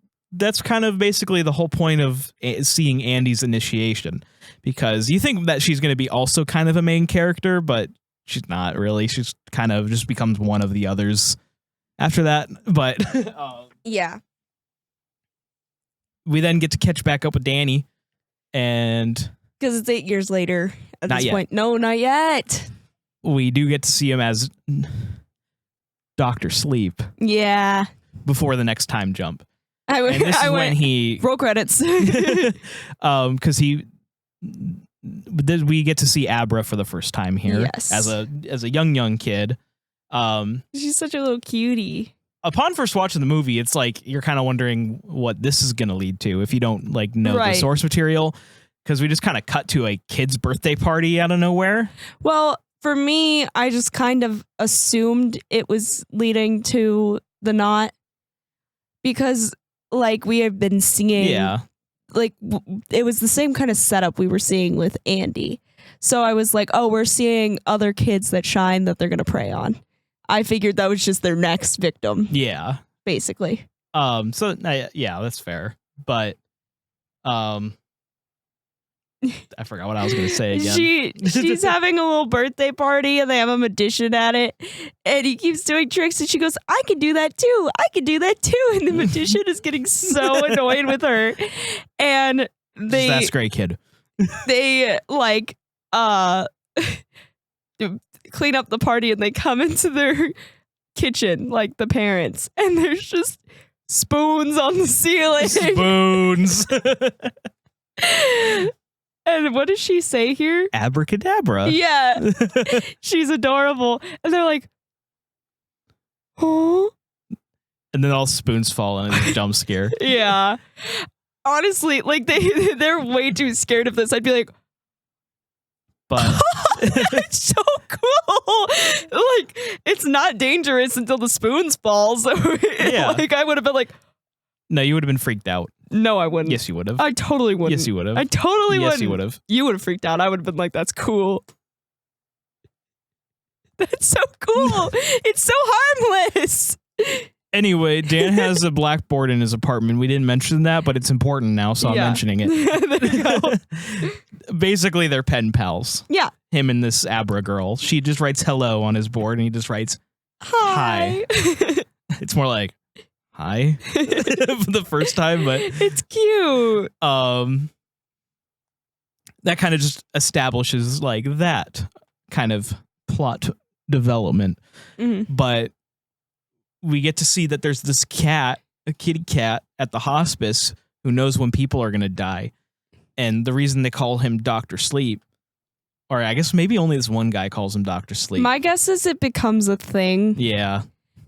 S2: basically the whole point of seeing Andy's initiation, because you think that she's going to be also kind of a main character, but she's not really. She's kind of just becomes one of the others after that. But
S3: yeah,
S2: we then get to catch back up with Danny, and
S3: because it's 8 years later at
S2: Not
S3: this
S2: yet.
S3: point. No, not yet.
S2: We do get to see him as Dr. Sleep
S3: Yeah.
S2: before the next time jump.
S3: And
S2: this is when he
S3: roll credits.
S2: Because we get to see Abra for the first time here.
S3: Yes.
S2: As a young kid.
S3: She's such a little cutie.
S2: Upon first watching the movie, it's like you're kind of wondering what this is going to lead to if you don't like know the source material, because we just kind of cut to a kid's birthday party out of nowhere.
S3: Well, for me, I just kind of assumed it was leading to the knot, because like we have been seeing it was the same kind of setup we were seeing with Andy. So I was like, oh, we're seeing other kids that shine that they're going to prey on. I figured that was just their next victim.
S2: Yeah.
S3: Basically.
S2: So yeah, that's fair. But I forgot what I was going to say again.
S3: She's having a little birthday party and they have a magician at it and he keeps doing tricks and she goes, I can do that too. I can do that too. And the magician is getting so annoyed with her. And
S2: that's great, kid.
S3: They like clean up the party and they come into their kitchen, like the parents, and there's just spoons on the ceiling.
S2: Spoons.
S3: And what does she say here?
S2: Abracadabra.
S3: Yeah. She's adorable. And they're like, oh.
S2: And then all spoons fall and it's a jump scare.
S3: Yeah. Honestly, like they're way too scared of this. I'd be like,
S2: but
S3: it's so cool. Like, it's not dangerous until the spoons fall. So
S2: yeah.
S3: Like I would have been like,
S2: no, you would have been freaked out.
S3: No, I wouldn't.
S2: Yes, you would have.
S3: I totally wouldn't.
S2: Yes, you would have.
S3: I totally wouldn't.
S2: Yes, you would have.
S3: You would have freaked out. I would have been like, that's cool. That's so cool. It's so harmless.
S2: Anyway, Dan has a blackboard in his apartment. We didn't mention that, but it's important now, so I'm mentioning it.
S3: There you go.
S2: Basically, they're pen pals.
S3: Yeah.
S2: Him and this Abra girl. She just writes hello on his board, and he just writes hi. It's more like hi for the first time, but
S3: it's cute.
S2: That kind of just establishes like that kind of plot development.
S3: Mm-hmm.
S2: But we get to see that there's this cat, a kitty cat at the hospice who knows when people are going to die. And the reason they call him Dr. Sleep, or I guess maybe only this one guy calls him Dr. Sleep.
S3: My guess is it becomes a thing.
S2: Yeah.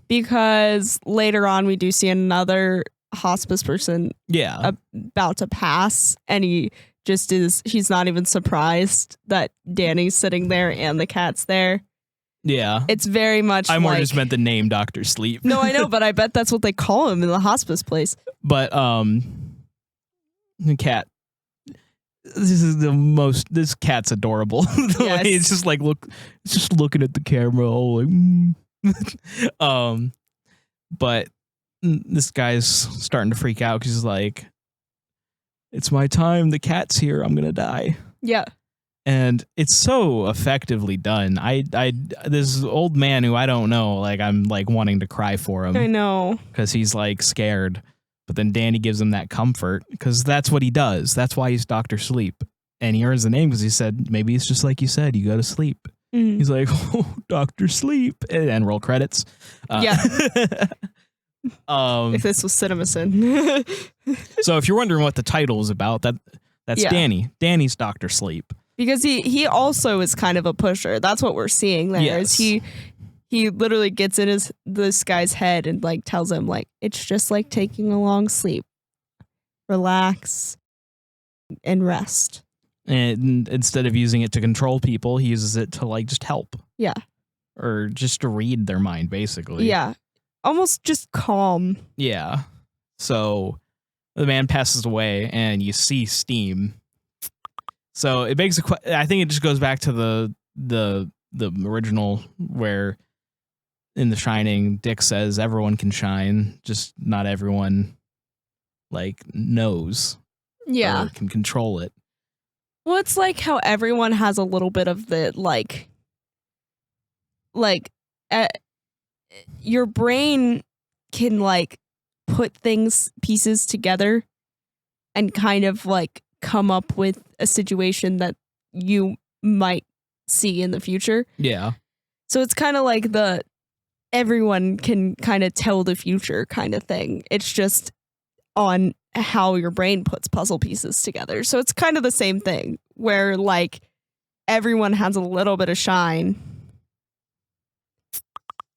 S3: Because later on we do see another hospice person about to pass, and he's not even surprised that Danny's sitting there and the cat's there.
S2: Yeah.
S3: It's very much
S2: I more just meant the name Dr. Sleep.
S3: No, I know, but I bet that's what they call him in the hospice place.
S2: But the cat, this cat's adorable.
S3: Yes.
S2: It's just like it's just looking at the camera all like but this guy's starting to freak out because he's like, it's my time, the cat's here, I'm gonna die.
S3: Yeah.
S2: And it's so effectively done. This old man who I don't know, like I'm like wanting to cry for him.
S3: I know.
S2: Because he's like scared. But then Danny gives him that comfort because that's what he does. That's why he's Dr. Sleep. And he earns the name because he said, maybe it's just like you said, you go to sleep. Mm-hmm. He's like, oh, Dr. Sleep. And roll credits.
S3: Yeah. If this was CinemaSin.
S2: So if you're wondering what the title is about, that's Danny. Danny's Dr. Sleep.
S3: Because he also is kind of a pusher. That's what we're seeing there.
S2: Yes.
S3: Is he literally gets in this guy's head and like tells him like it's just like taking a long sleep. Relax and rest.
S2: And instead of using it to control people, he uses it to like just help.
S3: Yeah.
S2: Or just to read their mind, basically.
S3: Yeah. Almost just calm.
S2: Yeah. So the man passes away and you see steam. So it begs I think it just goes back to the original where in The Shining, Dick says everyone can shine, just not everyone like knows.
S3: Yeah.
S2: Or can control it.
S3: Well, it's like how everyone has a little bit of the your brain can like put pieces together and kind of like come up with a situation that you might see in the future.
S2: Yeah.
S3: So it's kind of like everyone can kind of tell the future kind of thing. It's just on how your brain puts puzzle pieces together. So it's kind of the same thing where like everyone has a little bit of shine,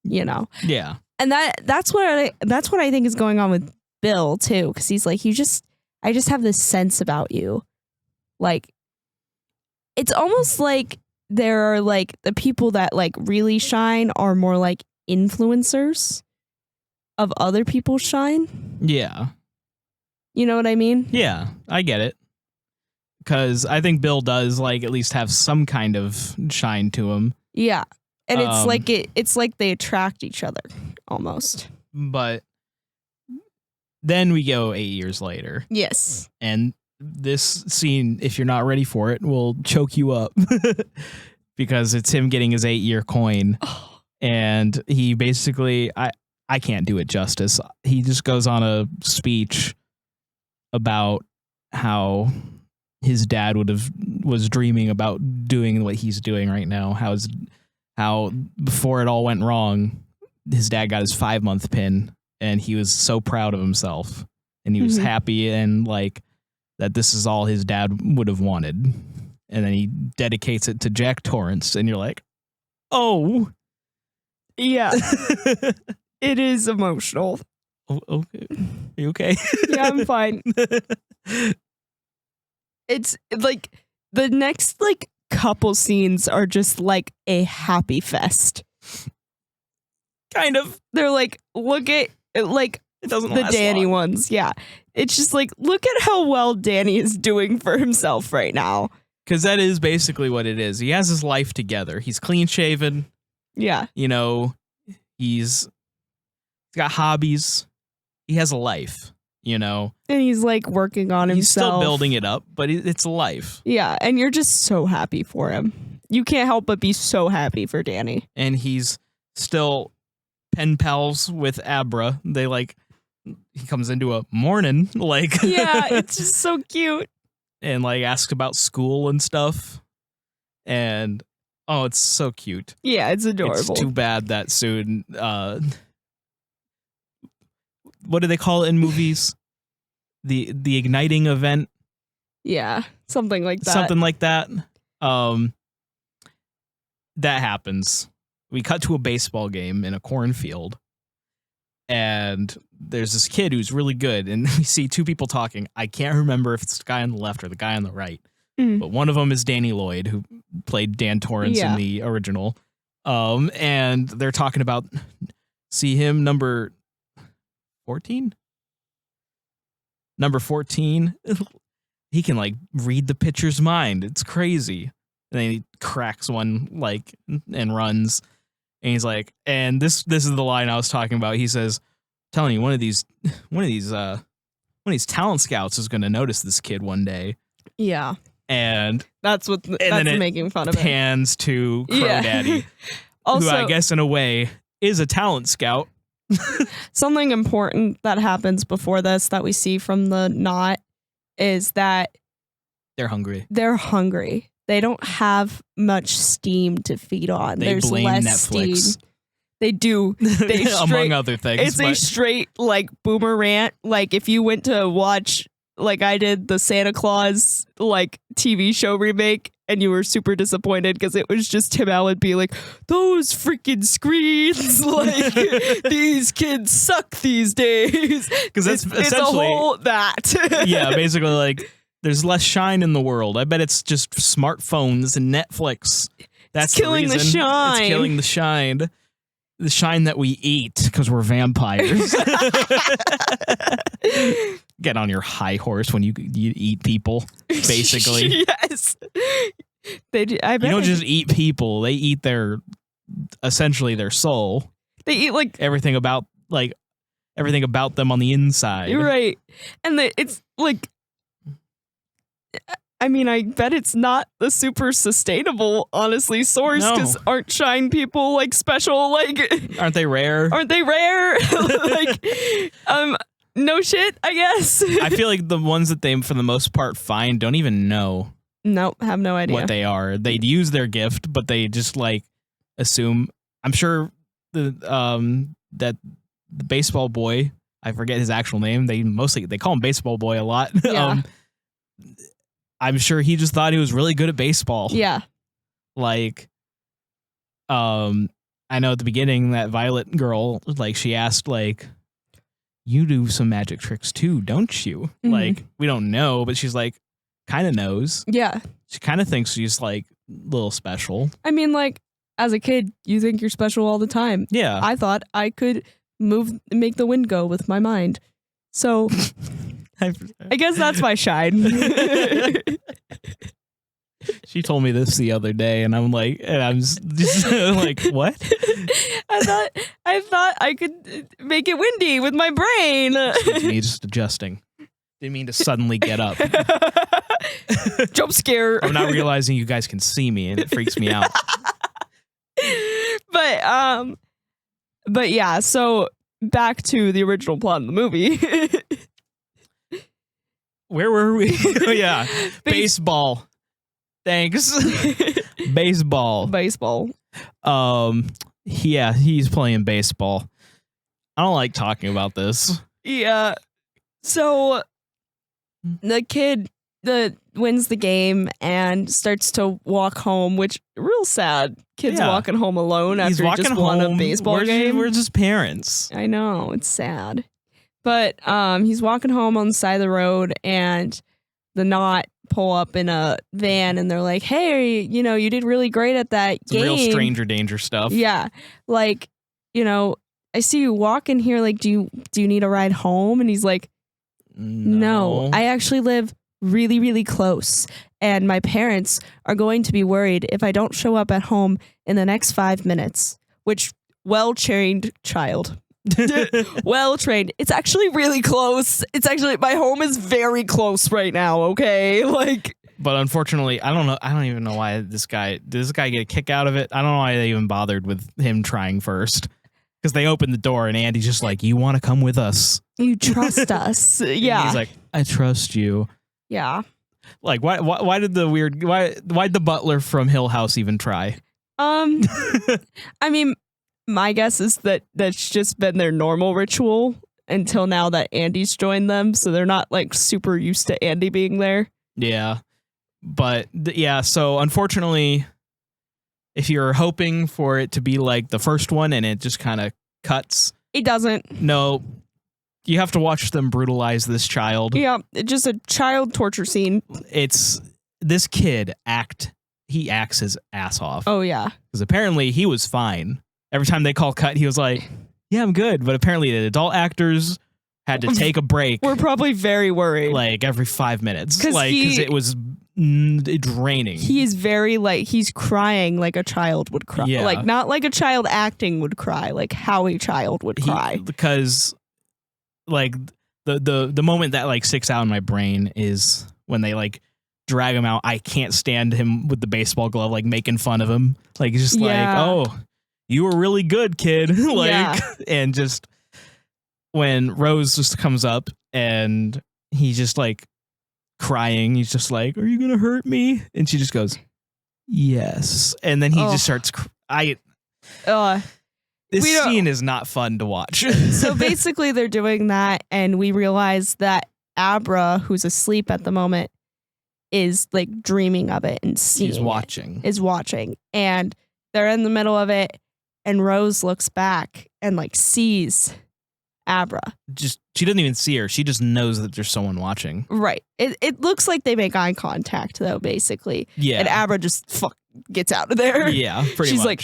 S3: you know?
S2: Yeah.
S3: And that's what I think is going on with Bill too. Cause he's like, I just have this sense about you. Like, it's almost like there are like the people that like really shine are more like influencers of other people's shine.
S2: Yeah.
S3: You know what I mean?
S2: Yeah, I get it. Because I think Bill does like at least have some kind of shine to him.
S3: Yeah. And it's like they attract each other almost.
S2: But then we go 8 years later.
S3: Yes.
S2: And this scene, if you're not ready for it, will choke you up. Because it's him getting his 8-year coin. And he basically, I can't do it justice. He just goes on a speech about how his dad was dreaming about doing what he's doing right now. How before it all went wrong, his dad got his 5-month pin, and he was so proud of himself, and he was happy and like that this is all his dad would have wanted. And then he dedicates it to Jack Torrance, and you're like, oh,
S3: yeah, it is emotional.
S2: Oh, okay. Are you okay?
S3: Yeah, I'm fine. It's like the next like couple scenes are just like a happy fest.
S2: Kind of.
S3: They're like, look at like
S2: it doesn't
S3: the
S2: last
S3: Danny
S2: long.
S3: ones. Yeah. It's just like, look at how well Danny is doing for himself right now.
S2: Because that is basically what it is. He has his life together. He's clean shaven.
S3: Yeah.
S2: You know, he's got hobbies. He has a life, you know.
S3: And he's like working on himself.
S2: He's still building it up, but it's a life.
S3: Yeah. And you're just so happy for him. You can't help but be so happy for Danny.
S2: And he's still pen pals with Abra. They like, he comes into a morning, like.
S3: Yeah, it's just so cute.
S2: And like asks about school and stuff. And oh, it's so cute.
S3: Yeah, it's adorable.
S2: It's too bad that soon. What do they call it in movies? The igniting event.
S3: Yeah, something like that.
S2: Something like that. That happens. We cut to a baseball game in a cornfield. And there's this kid who's really good, and we see two people talking. I can't remember if it's the guy on the left or the guy on the right, but one of them is Danny Lloyd, who played Dan Torrance in the original. And they're talking about, see him, number 14? Number 14, he can like read the pitcher's mind. It's crazy. And then he cracks one like and runs. And he's like, and this is the line I was talking about. He says, telling you, one of these talent scouts is going to notice this kid one day.
S3: Yeah.
S2: And
S3: that's making fun of it.
S2: Pans to Crow Daddy,
S3: also,
S2: who I guess in a way is a talent scout.
S3: Something important that happens before this that we see from the knot is that
S2: they're hungry.
S3: They don't have much steam to feed on. There's
S2: blame
S3: less
S2: Netflix.
S3: steam. They do.
S2: Among other things.
S3: It's a straight like boomer rant. Like if you went to watch like I did the Santa Claus like TV show remake and you were super disappointed because it was just Tim Allen being like, those freaking screens, like these kids suck these days.
S2: Because it's essentially
S3: it's a whole that.
S2: Yeah, basically like there's less shine in the world. I bet it's just smartphones and Netflix. That's
S3: it's killing
S2: the
S3: shine.
S2: It's killing the shine. The shine that we eat because we're vampires. Get on your high horse when you eat people, basically.
S3: Yes. They do. I bet
S2: you don't just eat people. They eat essentially their soul.
S3: They eat like
S2: everything about them on the inside.
S3: You're right. And it's like, I mean, I bet it's not the super sustainable, honestly, source because aren't shine people like special? Like,
S2: aren't they rare?
S3: Like, no shit, I guess.
S2: I feel like the ones that they, for the most part, find don't even know.
S3: Nope, have no idea
S2: what they are. They'd use their gift, but they just like assume. I'm sure that the baseball boy, I forget his actual name. They call him Baseball Boy a lot.
S3: Yeah.
S2: I'm sure he just thought he was really good at baseball.
S3: Yeah.
S2: Like, I know at the beginning that Violet girl, like she asked, like, you do some magic tricks too, don't you? Mm-hmm. Like, we don't know, but she's like, kind of knows.
S3: Yeah.
S2: She kind of thinks she's like a little special.
S3: I mean, like, as a kid, you think you're special all the time.
S2: Yeah.
S3: I thought I could make the wind go with my mind. So I guess that's my shine.
S2: She told me this the other day, and I'm like, like, what?
S3: I thought I could make it windy with my brain.
S2: Excuse me, just adjusting. Didn't mean to suddenly get up.
S3: Jump scare.
S2: I'm not realizing you guys can see me, and it freaks me out.
S3: But yeah, so back to the original plot of the movie.
S2: Where were we? Oh, yeah. Baseball. Thanks. Baseball. Yeah, he's playing baseball. I don't like talking about this.
S3: Yeah. So the kid wins the game and starts to walk home, which real sad. Kid's walking home alone after he just won a baseball game.
S2: Where's his parents?
S3: I know, it's sad. But he's walking home on the side of the road, and the Knot pull up in a van, and they're like, "Hey, you did really great at that game."
S2: Real stranger danger stuff.
S3: Yeah, like, I see you walking here. Like, do you need a ride home? And he's like, "No, I actually live really, really close, and my parents are going to be worried if I don't show up at home in the next 5 minutes." Which, well-trained child. Well trained. It's actually really close. It's actually, my home is very close right now. Okay, like.
S2: But unfortunately, I don't even know why did this guy get a kick out of it. I don't know why they even bothered with him trying first, because they opened the door and Andy's just like, "You want to come with us?
S3: You trust us?" Yeah.
S2: And he's like, "I trust you."
S3: Yeah.
S2: Like, why did the butler from Hill House even try?
S3: I mean, my guess is that that's just been their normal ritual until now that Andy's joined them, so they're not like super used to Andy being there.
S2: Yeah. But so unfortunately, if you're hoping for it to be like the first one and it just kind of cuts,
S3: it doesn't.
S2: No, you have to watch them brutalize this child.
S3: Yeah, it's just a child torture scene.
S2: It's this kid he acts his ass off.
S3: Oh yeah,
S2: because apparently he was fine. Every time they call cut, he was like, "Yeah, I'm good." But apparently the adult actors had to take a break.
S3: We're probably very worried.
S2: Like every 5 minutes. Because it was draining.
S3: He's very he's crying like a child would cry.
S2: Yeah.
S3: Like not like a child acting would cry, like how a child would cry.
S2: Because like the moment that sticks out in my brain is when they drag him out. I can't stand him with the baseball glove, making fun of him. He's just "Oh, you were really good, kid." And just when Rose just comes up and he's just crying, he's just like, "Are you gonna hurt me?" And she just goes, "Yes." And then he just starts this scene is not fun to watch.
S3: So basically they're doing that, and we realize that Abra, who's asleep at the moment, is dreaming of it and seeing is watching, and they're in the middle of it. And Rose looks back and sees Abra.
S2: She doesn't even see her. She just knows that there's someone watching.
S3: Right. It looks like they make eye contact though, basically.
S2: Yeah.
S3: And Abra just gets out of there.
S2: Yeah, pretty much.
S3: She's like,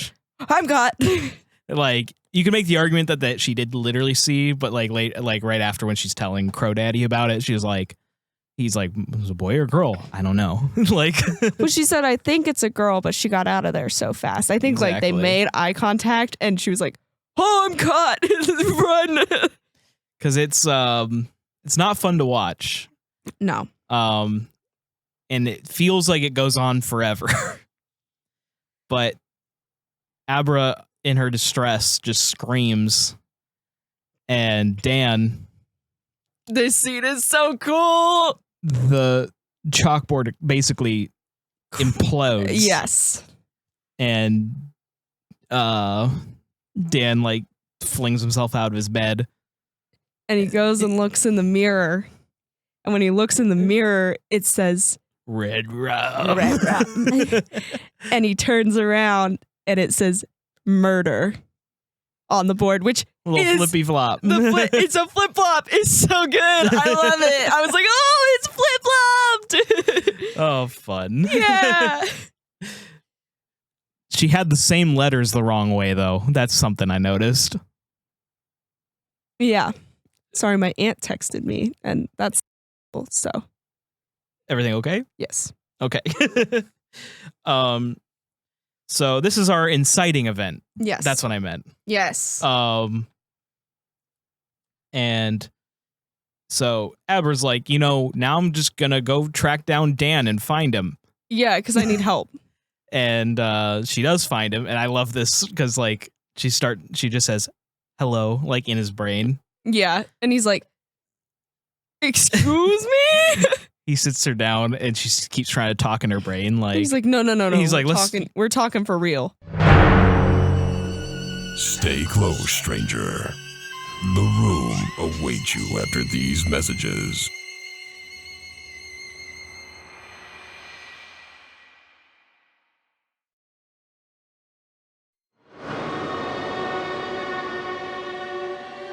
S3: "I'm got."
S2: You can make the argument that she did literally see, but right after when she's telling Crow Daddy about it, she was like, he's like, "Was it a boy or a girl? I don't know."
S3: Well, she said, "I think it's a girl," but she got out of there so fast. I think they made eye contact, and she was like, "Oh, I'm caught." Run.
S2: Because it's not fun to watch.
S3: No.
S2: And it feels like it goes on forever. But Abra, in her distress, just screams, and Dan.
S3: This scene is so cool.
S2: The chalkboard basically implodes.
S3: Yes.
S2: And Dan flings himself out of his bed.
S3: And he goes and looks in the mirror. And when he looks in the mirror, it says
S2: Red Rum.
S3: And he turns around and it says murder on the board, which is
S2: flippy flop.
S3: It's a flip flop. It's so good. I love it. I was like, "Oh, it's flip flopped."
S2: Oh, fun.
S3: Yeah.
S2: She had the same letters the wrong way, though. That's something I noticed.
S3: Yeah. Sorry, my aunt texted me, and that's So
S2: Everything okay?
S3: yes.
S2: Okay. So this is our inciting event.
S3: Yes.
S2: That's what I meant.
S3: Yes.
S2: And so Abra's like, now I'm just gonna go track down Dan and find him.
S3: Yeah, because I need help.
S2: And she does find him, and I love this because like she just says hello, like in his brain.
S3: Yeah, and he's like, "Excuse me."
S2: He sits her down, and she keeps trying to talk in her brain. Like
S3: he's like, "No."
S2: He's like,
S3: we're talking for real."
S1: Stay close, stranger. The room awaits you after these messages.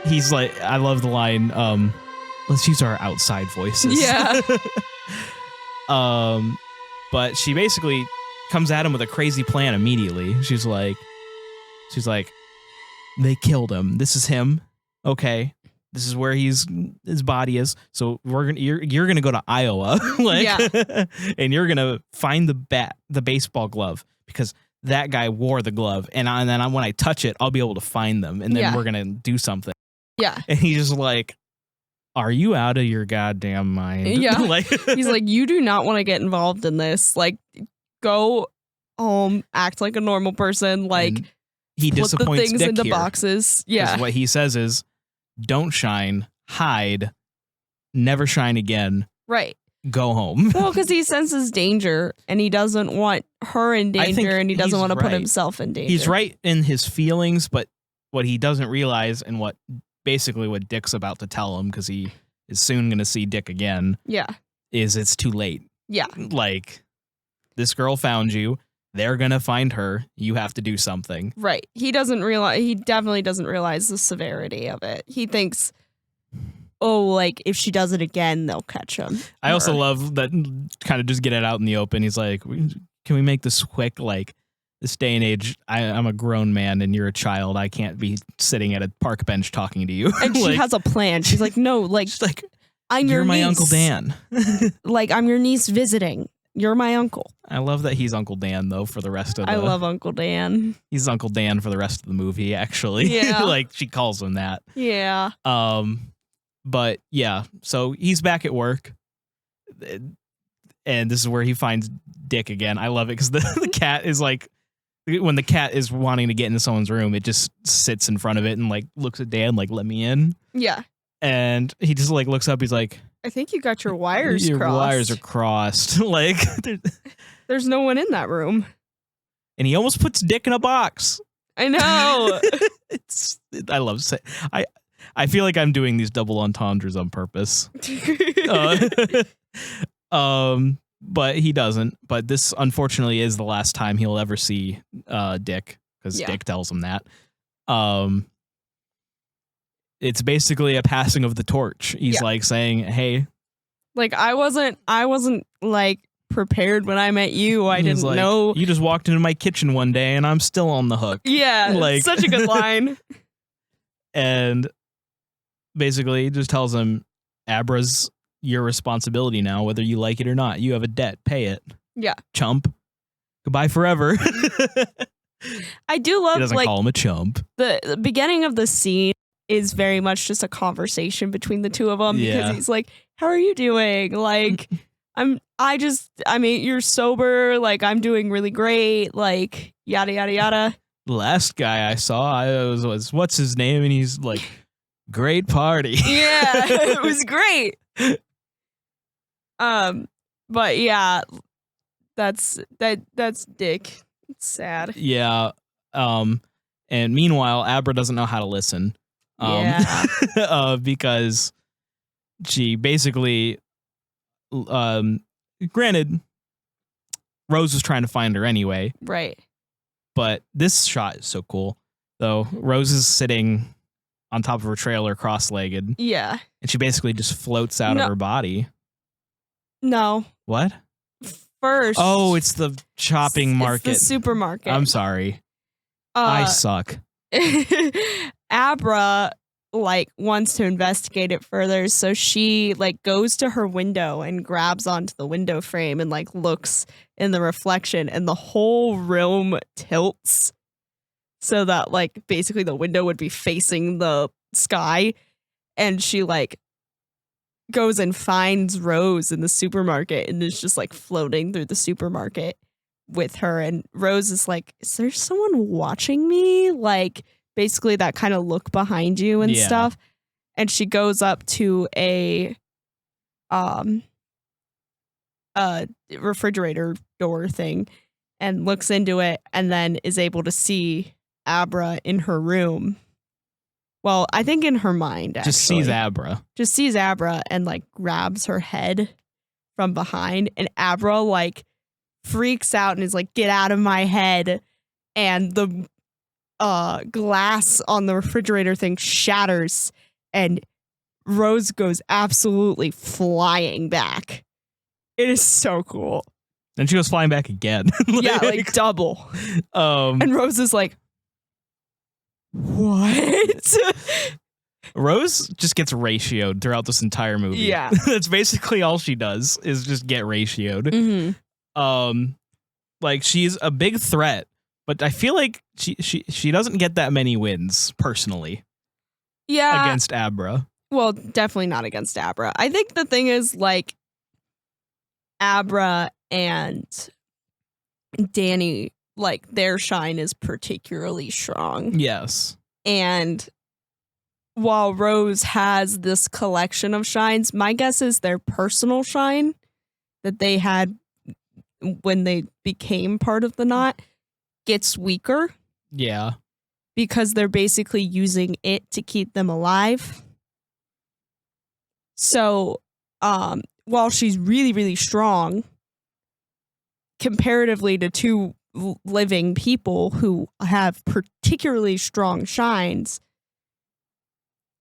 S2: He's like, I love the line, let's use our outside voices.
S3: Yeah.
S2: But she basically comes at him with a crazy plan immediately. She's like, they killed him. This is him. Okay. This is where his body is. So you're gonna go to Iowa, and you're gonna find the baseball glove, because that guy wore the glove, and then when I touch it, I'll be able to find them, and then we're gonna do something.
S3: Yeah.
S2: And he's just like, are you out of your goddamn mind?
S3: Yeah.
S2: Like,
S3: he's like, you do not want to get involved in this. Like, go home, act like a normal person. Like,
S2: he
S3: put
S2: disappoints
S3: the things
S2: Dick
S3: into
S2: here.
S3: boxes. Yeah.
S2: What he says is, don't shine, hide, never shine again.
S3: Right.
S2: Go home.
S3: Well, because he senses danger, and he doesn't want her in danger, and he doesn't want to put himself in danger.
S2: He's right in his feelings, but what he doesn't realize, and what Dick's about to tell him, because he is soon going to see Dick again, is it's too late.
S3: Yeah.
S2: Like, this girl found you. They're going to find her. You have to do something.
S3: Right. He definitely doesn't realize the severity of it. He thinks, like, if she does it again, they'll catch him.
S2: I also love that, kind of just get it out in the open. He's like, can we make this quick? Like, this day and age, I'm a grown man and you're a child. I can't be sitting at a park bench talking to you.
S3: And she has a plan. She's like, no, like, I'm your
S2: my
S3: niece.
S2: Uncle Dan.
S3: Like, I'm your niece visiting. You're my uncle.
S2: I love that he's Uncle Dan, though, for the rest of the...
S3: I love Uncle Dan.
S2: He's Uncle Dan for the rest of the movie, actually.
S3: Yeah.
S2: Like, she calls him that.
S3: Yeah.
S2: But, yeah, so he's back at work. And this is where he finds Dick again. I love it, because the cat is like... When the cat is wanting to get into someone's room, it just sits in front of it and, like, looks at Dan, like, let me in.
S3: Yeah.
S2: And he just, like, looks up. He's like...
S3: I think you got your wires crossed.
S2: Your wires are crossed. Like...
S3: There's no one in that room.
S2: And he almost puts Dick in a box.
S3: I know.
S2: I love it. I feel like I'm doing these double entendres on purpose. But he doesn't. But this, unfortunately, is the last time he'll ever see Dick, because Dick tells him that. It's basically a passing of the torch. He's like saying, "Hey,
S3: like I wasn't like prepared when I met you. I didn't know.
S2: You just walked into my kitchen one day, and I'm still on the hook."
S3: Yeah, like such a good line.
S2: And basically, he just tells him, "Abra's your responsibility now, whether you like it or not. You have a debt. Pay it."
S3: Yeah.
S2: Chump. Goodbye forever.
S3: I do love,
S2: he doesn't call him a chump.
S3: The beginning of the scene is very much just a conversation between the two of them, because he's like, "How are you doing? Like, you're sober. Like, I'm doing really great. Like, yada, yada, yada."
S2: The last guy I saw was what's his name? And he's like, "Great party."
S3: Yeah, it was great. But yeah, that's Dick. It's sad.
S2: Yeah. And meanwhile, Abra doesn't know how to listen. Because she basically, granted, Rose was trying to find her anyway.
S3: Right.
S2: But this shot is so cool, though. Rose is sitting on top of her trailer, cross-legged.
S3: Yeah.
S2: And she basically just floats out of her body.
S3: No.
S2: What?
S3: First.
S2: Oh, it's the shopping market.
S3: It's the supermarket.
S2: I'm sorry. I suck.
S3: Abra like wants to investigate it further, so she like goes to her window and grabs onto the window frame and like looks in the reflection, and the whole room tilts so that like basically the window would be facing the sky, and she like goes and finds Rose in the supermarket and is just like floating through the supermarket with her, and Rose is like, is there someone watching me? Like basically that kind of look behind you and stuff. And she goes up to a refrigerator door thing and looks into it, and then is able to see Abra in her room. Well, I think in her mind, actually.
S2: Just sees Abra.
S3: Just sees Abra and like grabs her head from behind, and Abra like freaks out and is like, get out of my head. And the glass on the refrigerator thing shatters, and Rose goes absolutely flying back. It is so cool.
S2: And she goes flying back again.
S3: Yeah, like double. And Rose is like, what?
S2: Rose just gets ratioed throughout this entire movie.
S3: Yeah.
S2: That's basically all she does is just get ratioed.
S3: Mm-hmm.
S2: Like she's a big threat, but I feel like she doesn't get that many wins personally.
S3: Yeah.
S2: Against Abra.
S3: Well, definitely not against Abra. I think the thing is like Abra and Danny, like their shine is particularly strong.
S2: Yes.
S3: And while Rose has this collection of shines, my guess is their personal shine that they had when they became part of the knot gets weaker.
S2: Yeah.
S3: Because they're basically using it to keep them alive. So, while she's really, really strong, comparatively to two living people who have particularly strong shines,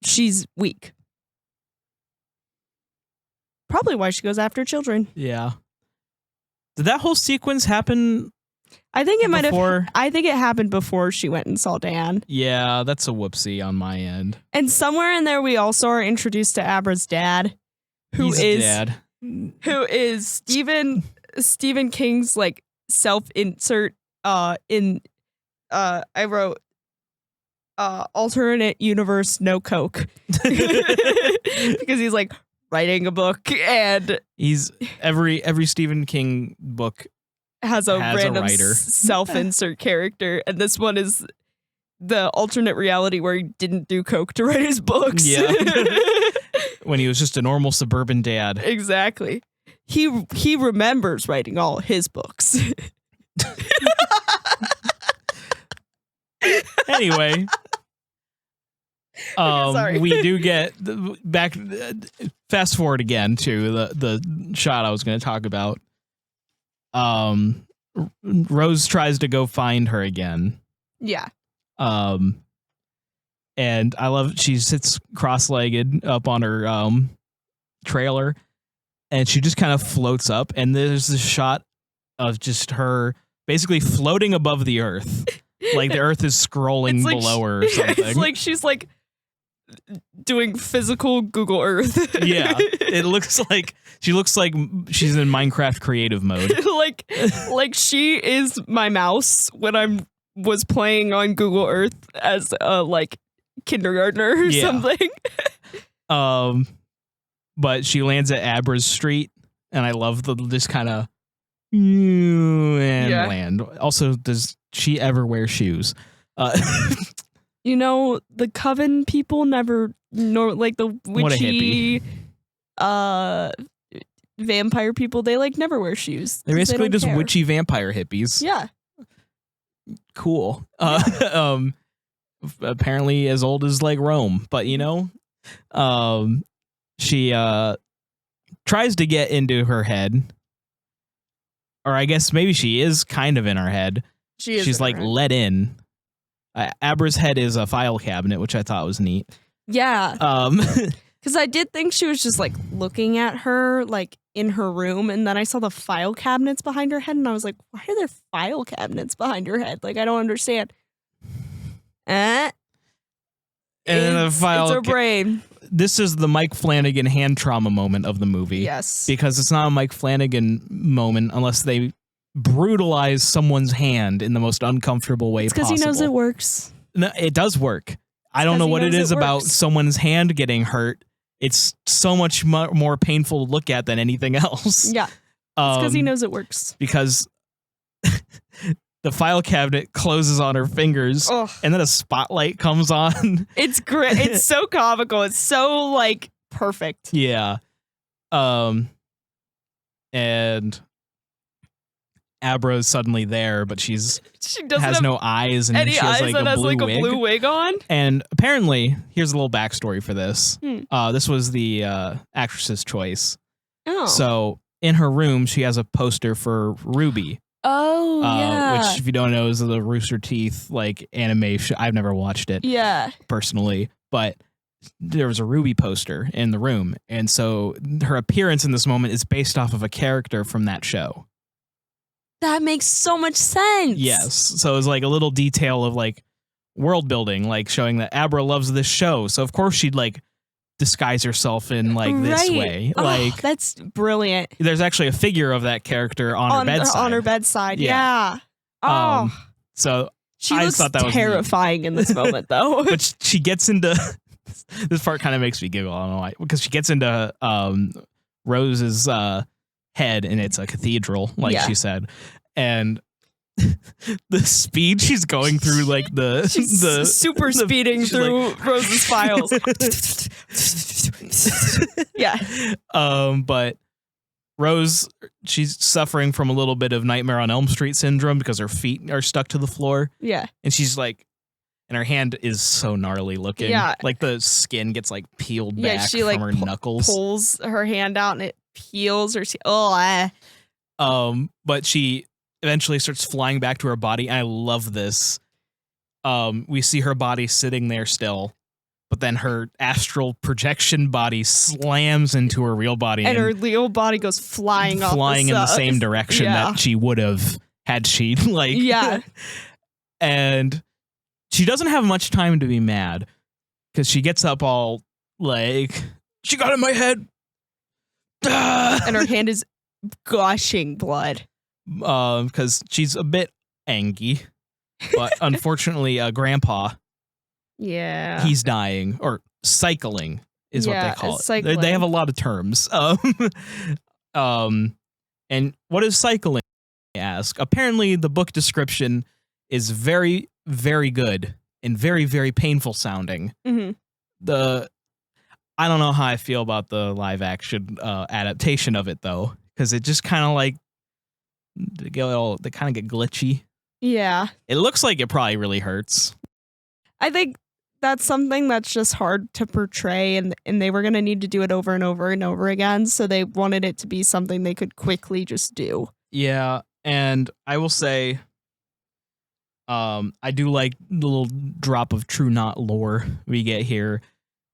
S3: she's weak. Probably why she goes after children.
S2: Yeah. Did that whole sequence happen?
S3: I think it might
S2: before?
S3: have. I think it happened before she went and saw Dan.
S2: Yeah, that's a whoopsie on my end.
S3: And somewhere in there, we also are introduced to Abra's dad, who is Stephen King's like self-insert. I wrote alternate universe no coke because he's like writing a book, and
S2: he's every Stephen King book
S3: has a random
S2: writer.
S3: Self-insert character, and this one is the alternate reality where he didn't do coke to write his books.
S2: Yeah. When he was just a normal suburban dad.
S3: Exactly. He remembers writing all his books.
S2: Anyway,
S3: sorry.
S2: we do get back. Fast forward again to the shot I was going to talk about. Rose tries to go find her again.
S3: Yeah.
S2: And I love she sits cross-legged up on her trailer, and she just kind of floats up, and there's this shot of just her basically floating above the earth. Like the earth is scrolling
S3: like
S2: below her or something.
S3: It's like she's like doing physical Google Earth.
S2: Yeah. It looks like she's in Minecraft creative mode.
S3: like she is my mouse when was playing on Google Earth as a like kindergartner or something.
S2: But she lands at Abra's street, and I love this kind of land. Also, does she ever wear shoes?
S3: You know, the Coven people never, nor like the witchy vampire people, they like never wear shoes.
S2: They're basically
S3: they
S2: just
S3: care.
S2: witchy vampire hippies.
S3: Yeah.
S2: Cool. Apparently as old as like Rome, but you know, she tries to get into her head, or I guess maybe she is kind of in her head. She's like let in. Abra's head is a file cabinet, which I thought was neat.
S3: Yeah. Because I did think she was just like looking at her like in her room, and then I saw the file cabinets behind her head, and I was like, why are there file cabinets behind her head? Like, I don't understand.
S2: And then the file.
S3: It's her brain.
S2: This is the Mike Flanagan hand trauma moment of the movie.
S3: Yes.
S2: Because it's not a Mike Flanagan moment unless they brutalize someone's hand in the most uncomfortable way possible.
S3: Because he knows it works.
S2: No, it does work. I don't know what it is about someone's hand getting hurt. It's so much more painful to look at than anything else.
S3: Yeah. It's because he knows it works.
S2: Because the file cabinet closes on her fingers, and then a spotlight comes on.
S3: It's great. It's so comical. It's so like perfect.
S2: Yeah. And Abra is suddenly there, but she has no eyes, and she has like a blue
S3: wig on.
S2: And apparently, here's a little backstory for this. This was the actress's choice.
S3: Oh.
S2: So in her room, she has a poster for Ruby.
S3: Oh, yeah.
S2: Which, if you don't know, is the Rooster Teeth like animation. I've never watched it.
S3: Yeah.
S2: Personally, but there was a Ruby poster in the room, and so her appearance in this moment is based off of a character from that show.
S3: That makes so much sense.
S2: Yes. So it's like a little detail of like world building, like showing that Abra loves this show. So of course she'd like disguise herself in like this way. Like
S3: that's brilliant.
S2: There's actually a figure of that character on her bedside.
S3: On her bedside. Yeah. Oh.
S2: So
S3: she looks terrifying in this moment though.
S2: But she gets into this part kind of makes me giggle. I don't know why. Because she gets into Rose's head, and it's a cathedral, like she said, and the speed she's going through, like
S3: she's super speeding through like, Rose's files. Yeah.
S2: But Rose, she's suffering from a little bit of Nightmare on Elm Street syndrome because her feet are stuck to the floor.
S3: Yeah.
S2: And she's like, and her hand is so gnarly looking. Yeah. Like the skin gets like peeled back
S3: she,
S2: from her knuckles.
S3: Pulls her hand out and it peels her.
S2: But she eventually starts flying back to her body. I love this. We see her body sitting there still, but then her astral projection body slams into her real body,
S3: and her real body goes flying in
S2: the same direction that she would have had she like.
S3: Yeah.
S2: And she doesn't have much time to be mad because she gets up all like, she got in my head.
S3: And her hand is gushing blood.
S2: Because she's a bit angry, but unfortunately, Grandpa, he's dying, or cycling is what they call it. They have a lot of terms. And what is cycling? I ask. Apparently, the book description is very, very good and very, very painful sounding.
S3: Mm-hmm.
S2: I don't know how I feel about the live action adaptation of it though, because it just kind of like they kind of get glitchy.
S3: Yeah,
S2: it looks like it probably really hurts.
S3: I think that's something that's just hard to portray, and they were gonna need to do it over and over and over again, so they wanted it to be something they could quickly just do.
S2: Yeah, and I will say, I do like the little drop of True Knot lore we get here.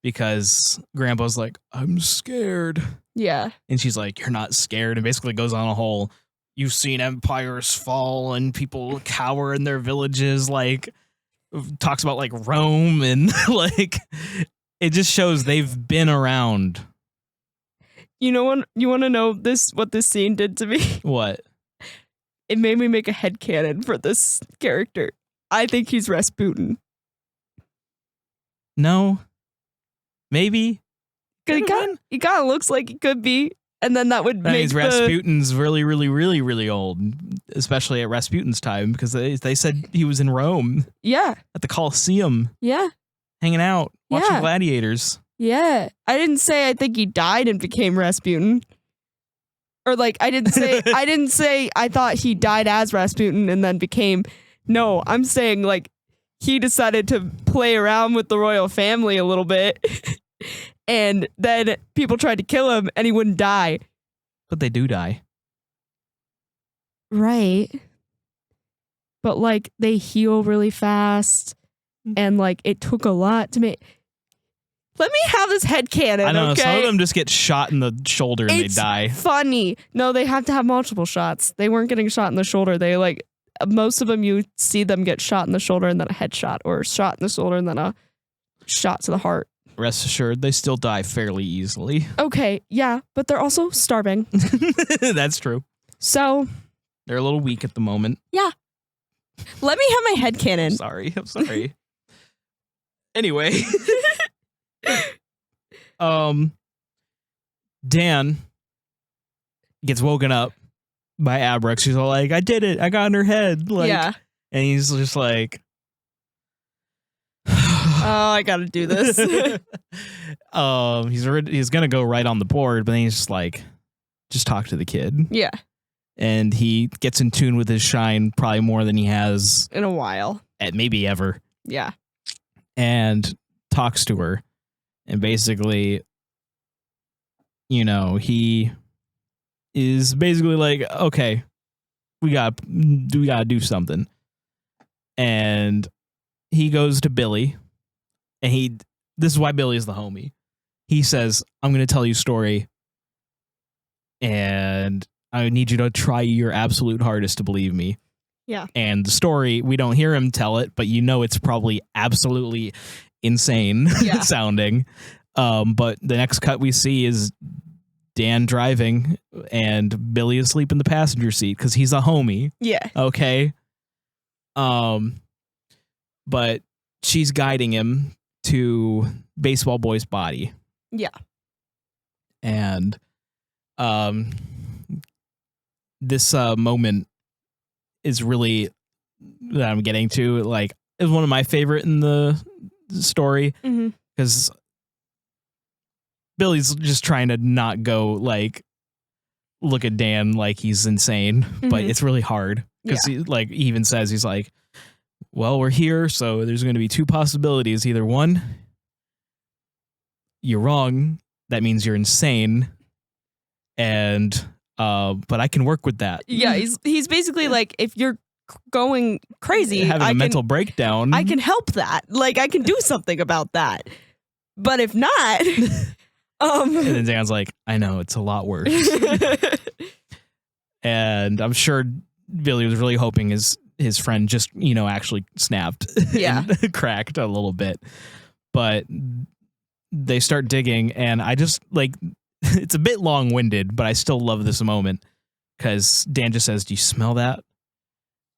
S2: Because Grandpa's like, I'm scared.
S3: Yeah.
S2: And she's like, you're not scared. And basically goes on a whole, you've seen empires fall and people cower in their villages. Like, talks about like Rome and like, it just shows they've been around.
S3: You know what? You want to know what this scene did to me?
S2: What?
S3: It made me make a headcanon for this character. I think he's Rasputin.
S2: No. Maybe.
S3: He kind of looks like he could be, and then that would make
S2: Rasputin's really, really, really, really old, especially at Rasputin's time, because they said he was in Rome.
S3: Yeah.
S2: At the Colosseum.
S3: Yeah.
S2: Hanging out, watching gladiators.
S3: Yeah. I didn't say I think he died and became Rasputin. Or like I didn't say I thought he died as Rasputin and then became. No, I'm saying like he decided to play around with the royal family a little bit. And then people tried to kill him and he wouldn't die.
S2: But they do die.
S3: Right. But like they heal really fast. And like it took a lot to make. Let me have this headcanon.
S2: I know,
S3: okay?
S2: some of them just get shot in the shoulder and they die.
S3: Funny. No, they have to have multiple shots. They weren't getting shot in the shoulder. They like most of them you see them get shot in the shoulder and then a headshot, or shot in the shoulder and then a shot to the heart.
S2: Rest assured, they still die fairly easily.
S3: Okay, yeah, but they're also starving.
S2: That's true.
S3: So
S2: They're a little weak at the moment.
S3: yeah. Let me have my head cannon.
S2: I'm sorry. Anyway. Dan gets woken up by Abra. She's all like, I did it. I got in her head. Like,
S3: Yeah.
S2: And he's just like,
S3: Oh, I gotta do this.
S2: He's gonna go right on the board, but then he's just like, just talk to the kid.
S3: Yeah.
S2: And he gets in tune with his shine probably more than he has
S3: In a while.
S2: at maybe ever.
S3: Yeah.
S2: And talks to her. And basically, you know, he is basically like, okay, we gotta do something. And he goes to Billy, and this is why Billy is the homie. He says, I'm gonna tell you a story, and I need you to try your absolute hardest to believe me.
S3: Yeah.
S2: And the story, we don't hear him tell it, but you know it's probably absolutely insane sounding. But the next cut we see is Dan driving and Billy is asleep in the passenger seat because he's a homie.
S3: Yeah.
S2: Okay. But she's guiding him to Baseball Boy's body.
S3: Yeah.
S2: And this moment is really that I'm getting to, like, is one of my favorite in the story because Billy's just trying to not go like look at Dan like he's insane, but it's really hard because he even says, he's like, well, we're here, so there's going to be two possibilities. Either one, you're wrong, that means you're insane, and but I can work with that.
S3: Yeah, he's basically like, if you're going crazy,
S2: having a mental breakdown,
S3: I can help that. Like, I can do something about that. But if not,
S2: and then Dan's like, I know, it's a lot worse. And I'm sure Billy was really hoping his friend just, you know, actually snapped and cracked a little bit. But they start digging, and I just, like, it's a bit long-winded, but I still love this moment because Dan just says, do you smell that?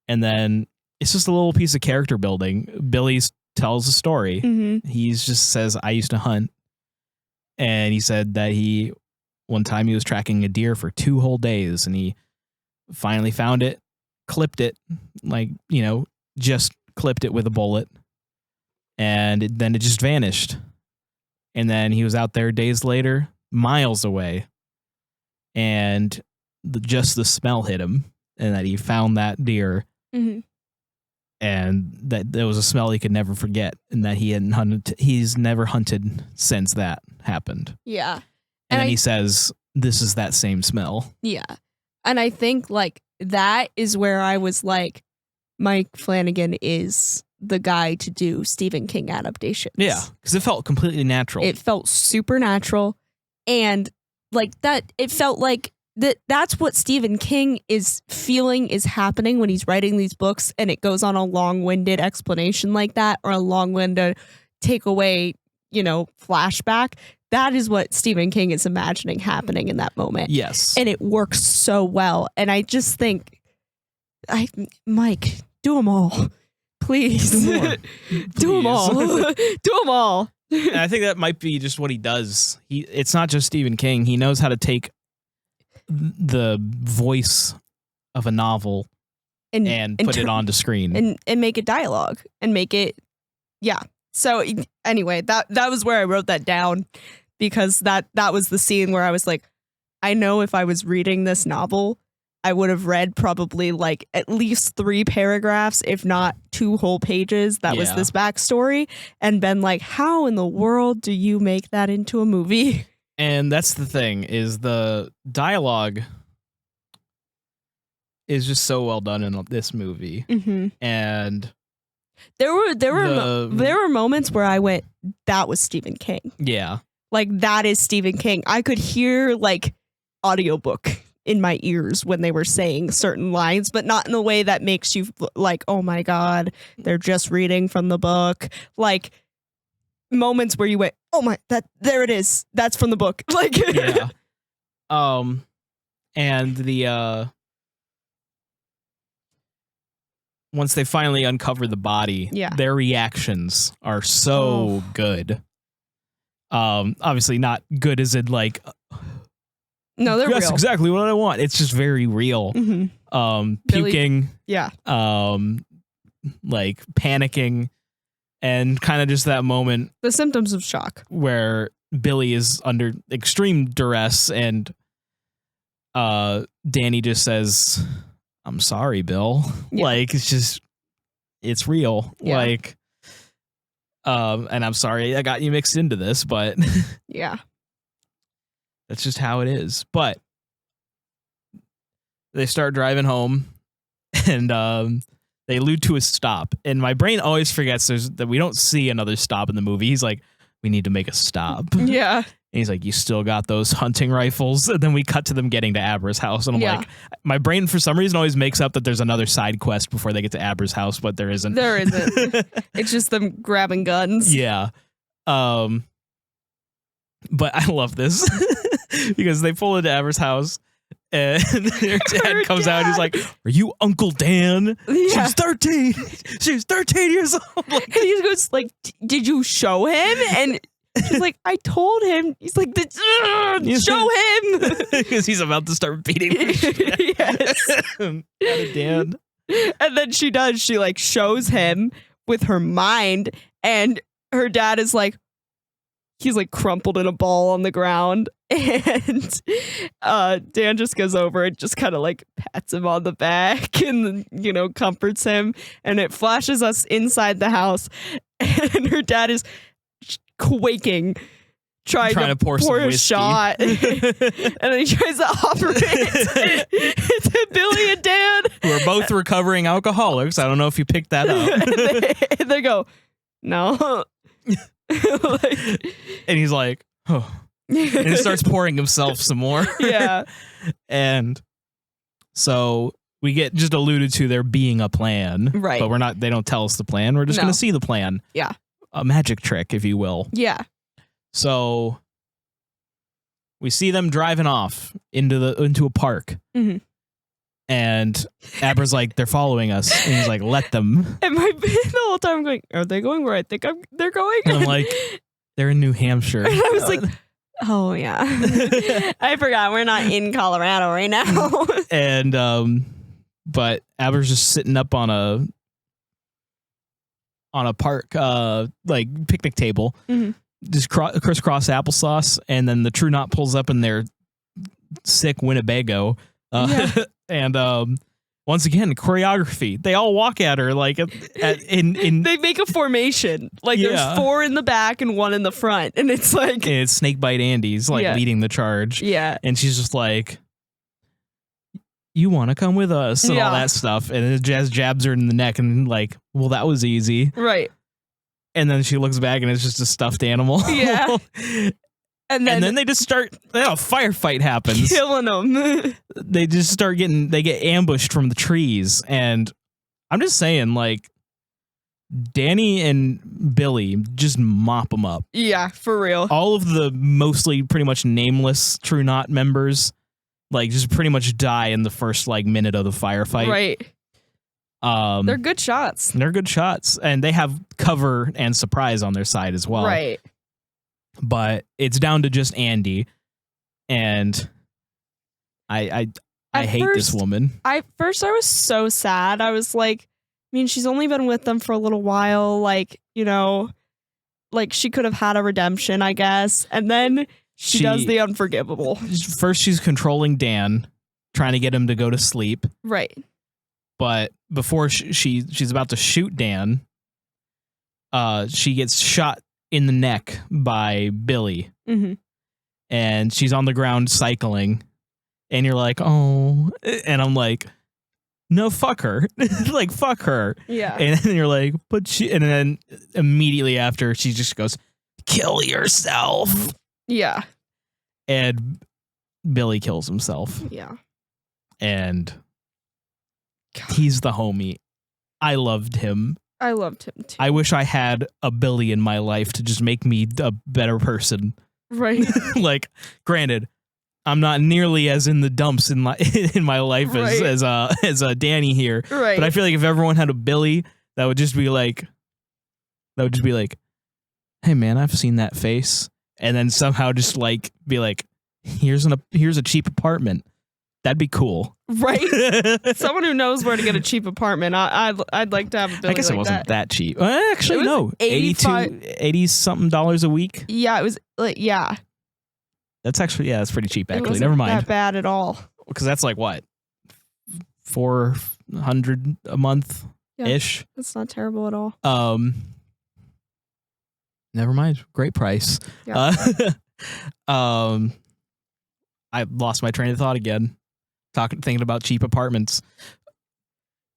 S2: And then it's just a little piece of character building. Billy tells a story. He just says, I used to hunt. And he said that one time he was tracking a deer for 2 whole days, and he finally found it, clipped it, like, you know, just clipped it with a bullet. And then it just vanished. And then he was out there days later, miles away. And just the smell hit him, and that he found that deer. And that there was a smell he could never forget, and that he's never hunted since that happened.
S3: Yeah.
S2: And then he says, this is that same smell.
S3: Yeah. And I think, like, that is where I was like, Mike Flanagan is the guy to do Stephen King adaptations.
S2: Yeah, because it felt completely natural.
S3: It felt supernatural, and like that, it felt like that's what Stephen King is feeling is happening when he's writing these books, and it goes on a long-winded explanation like that, or a long-winded takeaway, you know, flashback. That is what Stephen King is imagining happening in that moment.
S2: Yes.
S3: And it works so well. And I just think, Mike, do them all. Please.
S2: Do more.
S3: Do them all. Do them all.
S2: And I think that might be just what he does. It's not just Stephen King. He knows how to take the voice of a novel and put it onto screen.
S3: And make it dialogue. And make it, yeah. So anyway, that was where I wrote that down, because that was the scene where I was like, I know if I was reading this novel, I would have read probably like at least 3 paragraphs, if not 2 whole pages. That was this backstory, and been like, how in the world do you make that into a movie?
S2: And that's the thing, is the dialogue is just so well done in this movie. And
S3: there were moments where I went, that was Stephen King.
S2: Yeah.
S3: Like, that is Stephen King. I could hear like audiobook in my ears when they were saying certain lines, but not in a way that makes you like, oh my God, they're just reading from the book. Like, moments where you went, oh my, there it is. That's from the book. Like,
S2: Yeah. And the once they finally uncover the body, their reactions are so good. Obviously not good as in like,
S3: no, they're
S2: that's
S3: real.
S2: exactly what I want. It's just very real. Puking, like panicking, and kind of just that moment,
S3: the symptoms of shock,
S2: where Billy is under extreme duress, and Danny just says, "I'm sorry, Bill." Like, it's real. Like, and I'm sorry I got you mixed into this, but
S3: yeah,
S2: that's just how it is. But they start driving home, and they allude to a stop. And my brain always forgets that we don't see another stop in the movie. He's like, we need to make a stop.
S3: Yeah.
S2: And he's like, you still got those hunting rifles? And then we cut to them getting to Abra's house. And I'm like, my brain for some reason always makes up that there's another side quest before they get to Abra's house, but there isn't.
S3: There isn't. It's just them grabbing guns.
S2: Yeah. But I love this because they pull into Abra's house, and their dad comes out and he's like, are you Uncle Dan?
S3: Yeah.
S2: She's 13. She's 13 years old.
S3: And he goes like, did you show him? And she's like, I told him. He's like, show him.
S2: Because he's about to start beating the shit. Yes. Dan.
S3: And then she does. She like shows him with her mind, and her dad is like, he's like crumpled in a ball on the ground, and Dan just goes over and just kind of like pats him on the back and, you know, comforts him, and it flashes us inside the house, and her dad is quaking, trying to pour a shot, and then he tries to offer it to Billy and Dan,
S2: who are both recovering alcoholics. I don't know if you picked that up.
S3: and they go, no.
S2: Like, and he's like, oh, and he starts pouring himself some more.
S3: Yeah.
S2: And so we get just alluded to there being a plan,
S3: right?
S2: But they don't tell us the plan. We're just going to see the plan.
S3: Yeah.
S2: A magic trick, if you will.
S3: Yeah.
S2: So we see them driving off into a park.
S3: Mm-hmm.
S2: And Abra's like, they're following us. And he's like, let them.
S3: And the whole time I'm going, are they going where I think they're going?
S2: And I'm like, they're in New Hampshire.
S3: And I was like, oh yeah. I forgot we're not in Colorado right now.
S2: And but Abra's just sitting up on a park like picnic table, just crisscross applesauce, and then the True Knot pulls up in their sick Winnebago. And once again, choreography. They all walk at her like in
S3: they make a formation. Like there's 4 in the back and 1 in the front, and it's like,
S2: and it's Snakebite Andy's like leading the charge.
S3: Yeah,
S2: and she's just like, "You want to come with us?" and all that stuff. And Jazz jabs her in the neck, and like, well, that was easy,
S3: right?
S2: And then she looks back, and it's just a stuffed animal.
S3: Yeah. And then
S2: they just start, a firefight happens.
S3: Killing them.
S2: They just they get ambushed from the trees. And I'm just saying, like, Danny and Billy just mop them up.
S3: Yeah, for real.
S2: All of the mostly pretty much nameless True Knot members, like, just pretty much die in the first, like, minute of the firefight.
S3: Right. They're good shots.
S2: They're good shots. And they have cover and surprise on their side as well.
S3: Right.
S2: But it's down to just Andy, and I hate this woman.
S3: First I was so sad. I was like, I mean, she's only been with them for a little while, like, you know, like she could have had a redemption, I guess. And then she does the unforgivable.
S2: First she's controlling Dan, trying to get him to go to sleep.
S3: Right.
S2: But before she's about to shoot Dan, she gets shot in the neck by Billy, and she's on the ground cycling, and you're like, oh, and I'm like, no, fuck her. Like, fuck her.
S3: Yeah.
S2: And then you're like, and then immediately after she just goes, kill yourself.
S3: Yeah.
S2: And Billy kills himself.
S3: Yeah.
S2: And he's the homie. I loved him.
S3: I loved him too.
S2: I wish I had a Billy in my life to just make me a better person.
S3: Right.
S2: Like, granted, I'm not nearly as in the dumps in my life
S3: Right.
S2: as Danny here.
S3: Right.
S2: But I feel like if everyone had a Billy, that would just be like, hey man, I've seen that face, and then somehow just like be like, here's a cheap apartment. That'd be cool.
S3: Right. Someone who knows where to get a cheap apartment. I'd like to have a Billy.
S2: I guess it wasn't that cheap. Actually,
S3: It was
S2: no. 80 something dollars a week.
S3: Yeah, it was like, yeah.
S2: That's actually, that's pretty cheap,
S3: It
S2: actually.
S3: wasn't
S2: Never mind.
S3: that bad at all.
S2: Because that's like what? $400 a month ish.
S3: That's not terrible at all.
S2: Never mind. Great price.
S3: Yeah.
S2: I lost my train of thought again. Thinking about cheap apartments.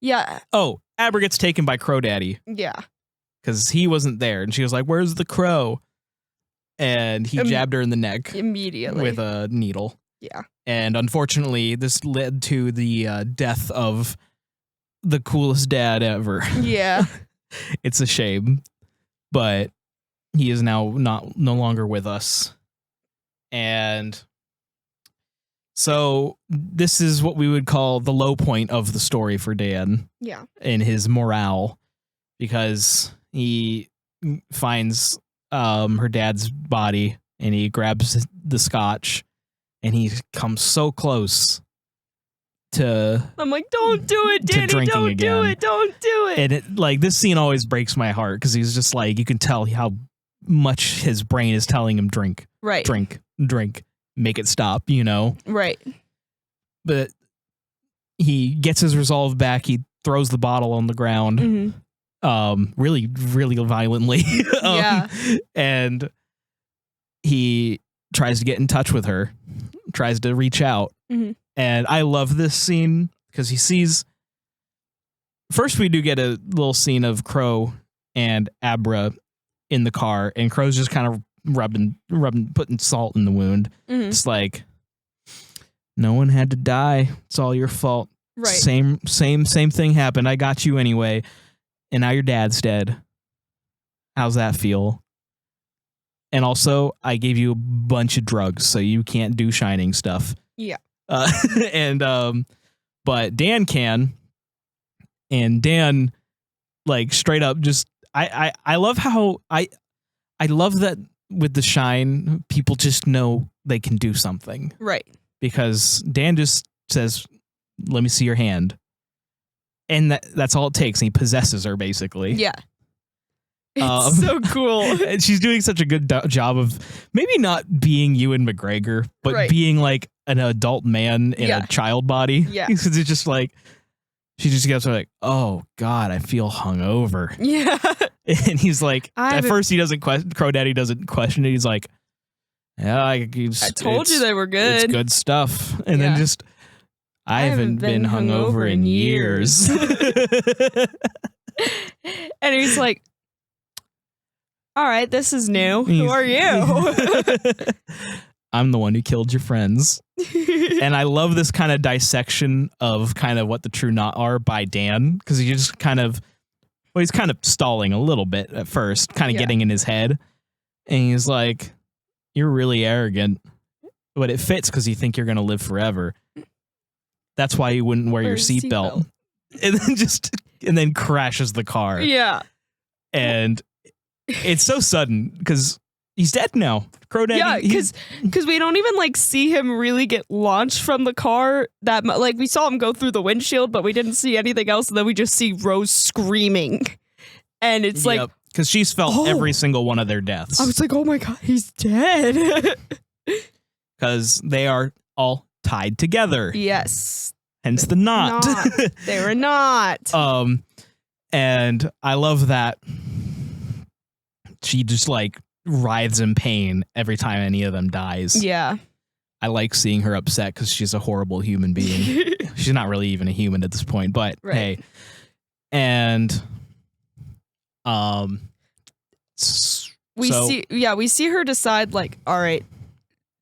S3: Yeah.
S2: Oh, Abra gets taken by Crow Daddy
S3: Yeah.
S2: because he wasn't there, and she was like, "Where's the crow?" And he jabbed her in the neck
S3: Immediately
S2: with a needle.
S3: Yeah.
S2: And unfortunately, this led to the death of the coolest dad ever.
S3: Yeah.
S2: It's a shame, but he is now no longer with us. And so this is what we would call the low point of the story for Dan.
S3: Yeah.
S2: In his morale, because he finds her dad's body and he grabs the scotch and he comes so close to
S3: I'm like, don't do it, Danny.
S2: drinking
S3: Don't
S2: again.
S3: do it. Don't do it.
S2: and it, like, this scene always breaks my heart because he's just like, you can tell how much his brain is telling him drink,
S3: Right.
S2: drink, make it stop, you know.
S3: Right.
S2: But he gets his resolve back. He throws the bottle on the ground, really violently.
S3: Yeah.
S2: And he tries to get in touch with her, tries to reach out.
S3: Mhm.
S2: And I love this scene because he sees. First, we do get a little scene of Crow and Abra in the car, and Crow's just kind of rubbing, putting salt in the wound.
S3: Mhm.
S2: It's like, no one had to die. It's all your fault.
S3: Right.
S2: Same thing happened. I got you anyway, and now your dad's dead. How's that feel? And also, I gave you a bunch of drugs, so you can't do Shining stuff.
S3: Yeah.
S2: But Dan can, and Dan, like, straight up just, I love how I love that with The Shine, people just know they can do something.
S3: Right.
S2: Because Dan just says, let me see your hand. And that's all it takes. And he possesses her, basically.
S3: Yeah. It's so cool.
S2: And she's doing such a good job of maybe not being Ewan McGregor, but
S3: Right.
S2: being like an adult man in
S3: Yeah.
S2: a child body.
S3: Yeah.
S2: Because it's just like, she just gets like, oh God, I feel hungover.
S3: Yeah.
S2: And he's like,
S3: I
S2: at
S3: haven't-
S2: first he doesn't question, Crow Daddy doesn't question it. He's like, yeah, I
S3: told you they were good.
S2: It's good stuff. And
S3: Yeah.
S2: then just, I haven't been hungover in years.
S3: And he's like, all right, this is new. Who are you?
S2: I'm the one who killed your friends. And I love this kind of dissection of kind of what the true not are by Dan, because he just kind of, well, he's kind of stalling a little bit at first, kind of
S3: Yeah.
S2: getting in his head. And he's like, you're really arrogant, but it fits because you think you're going to live forever. That's why you wouldn't wear your seatbelt. And then crashes the car.
S3: Yeah.
S2: And it's so sudden because he's dead now. Crow Daddy.
S3: Yeah, because we don't even like see him really get launched from the car. Like we saw him go through the windshield, but we didn't see anything else. And then we just see Rose screaming, and it's like,
S2: because she's felt every single one of their deaths.
S3: I was like, oh my God, he's dead.
S2: Because they are all tied together.
S3: Yes.
S2: Hence the knot.
S3: They were not.
S2: And I love that she just like writhes in pain every time any of them dies.
S3: Yeah.
S2: I like seeing her upset because she's a horrible human being. She's not really even a human at this point, but
S3: Right.
S2: hey. And
S3: we see her decide like, all right,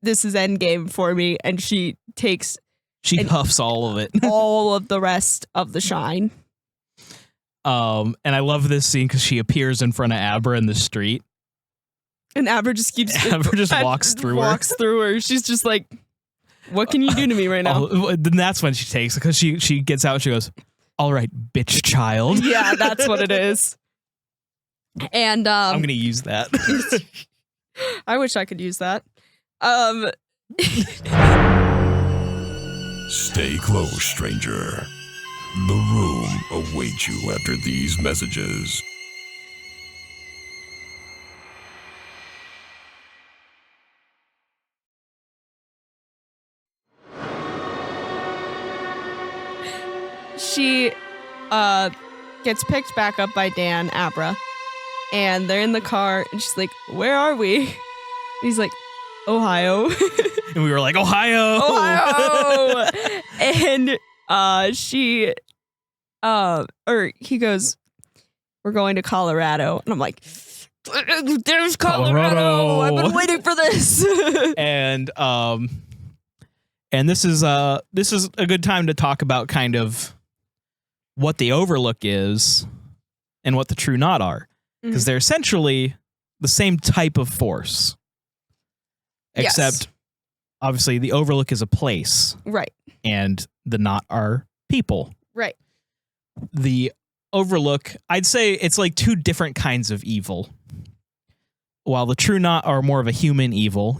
S3: this is endgame for me, and she takes
S2: huffs all of it.
S3: all of the rest of the shine.
S2: And I love this scene because she appears in front of Abra in the street.
S3: And Abra just keeps
S2: Abra just walks through her.
S3: She's just like, what can you do to me right now?
S2: Then that's when she takes it, because she gets out and she goes, all right, bitch child.
S3: Yeah, that's what it is. And
S2: I'm gonna use that.
S3: I wish I could use that.
S1: Stay close, stranger. The room awaits you after these messages.
S3: She gets picked back up by Dan, Abra, and they're in the car, and she's like, where are we? And he's like, Ohio.
S2: And we were like, Ohio.
S3: And he goes, we're going to Colorado. And I'm like, there's Colorado. I've been waiting for this.
S2: And this is a good time to talk about kind of what the Overlook is and what the True Knot are, because they're essentially the same type of force, except obviously the Overlook is a place,
S3: right? And
S2: the Knot are people,
S3: right?
S2: The Overlook, I'd say it's like two different kinds of evil. While the True Knot are more of a human evil,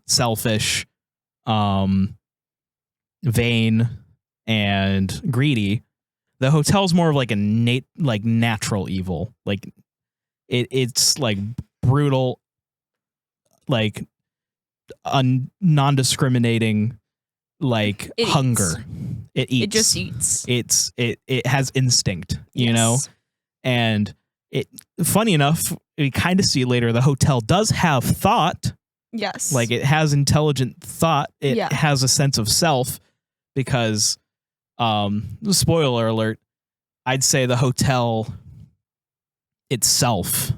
S2: selfish, vain, and greedy. The hotel's more of like a natural evil. Like it's like brutal, like non-discriminating, like hunger. It eats.
S3: It just eats.
S2: It has instinct, you know? And funny enough, we kind of see later the hotel does have thought.
S3: Yes.
S2: Like it has intelligent thought. It has a sense of self, because spoiler alert, I'd say the hotel itself,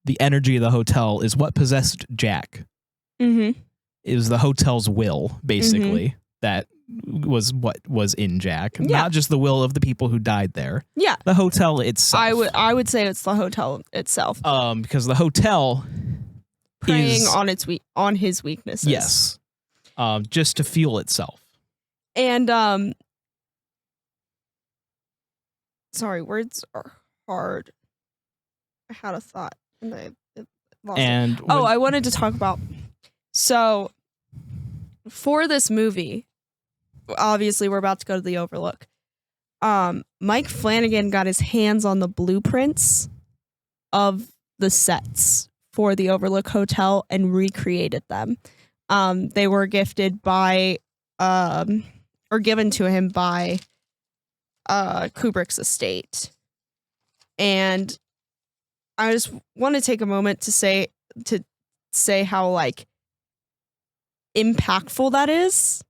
S2: the energy of the hotel is what possessed Jack. It was the hotel's will, basically, that was what was in Jack. Not just the will of the people who died there. Yeah. The hotel itself.
S3: I would say it's the hotel itself.
S2: Because the hotel
S3: preying on his weaknesses.
S2: Yes. Just to fuel itself.
S3: And sorry, words are hard. I had a thought and I lost it. I wanted to talk about, so for this movie, obviously we're about to go to the Overlook. Mike Flanagan got his hands on the blueprints of the sets for the Overlook Hotel and recreated them. They were gifted by or given to him by Kubrick's estate. And I just want to take a moment to say how like impactful that is,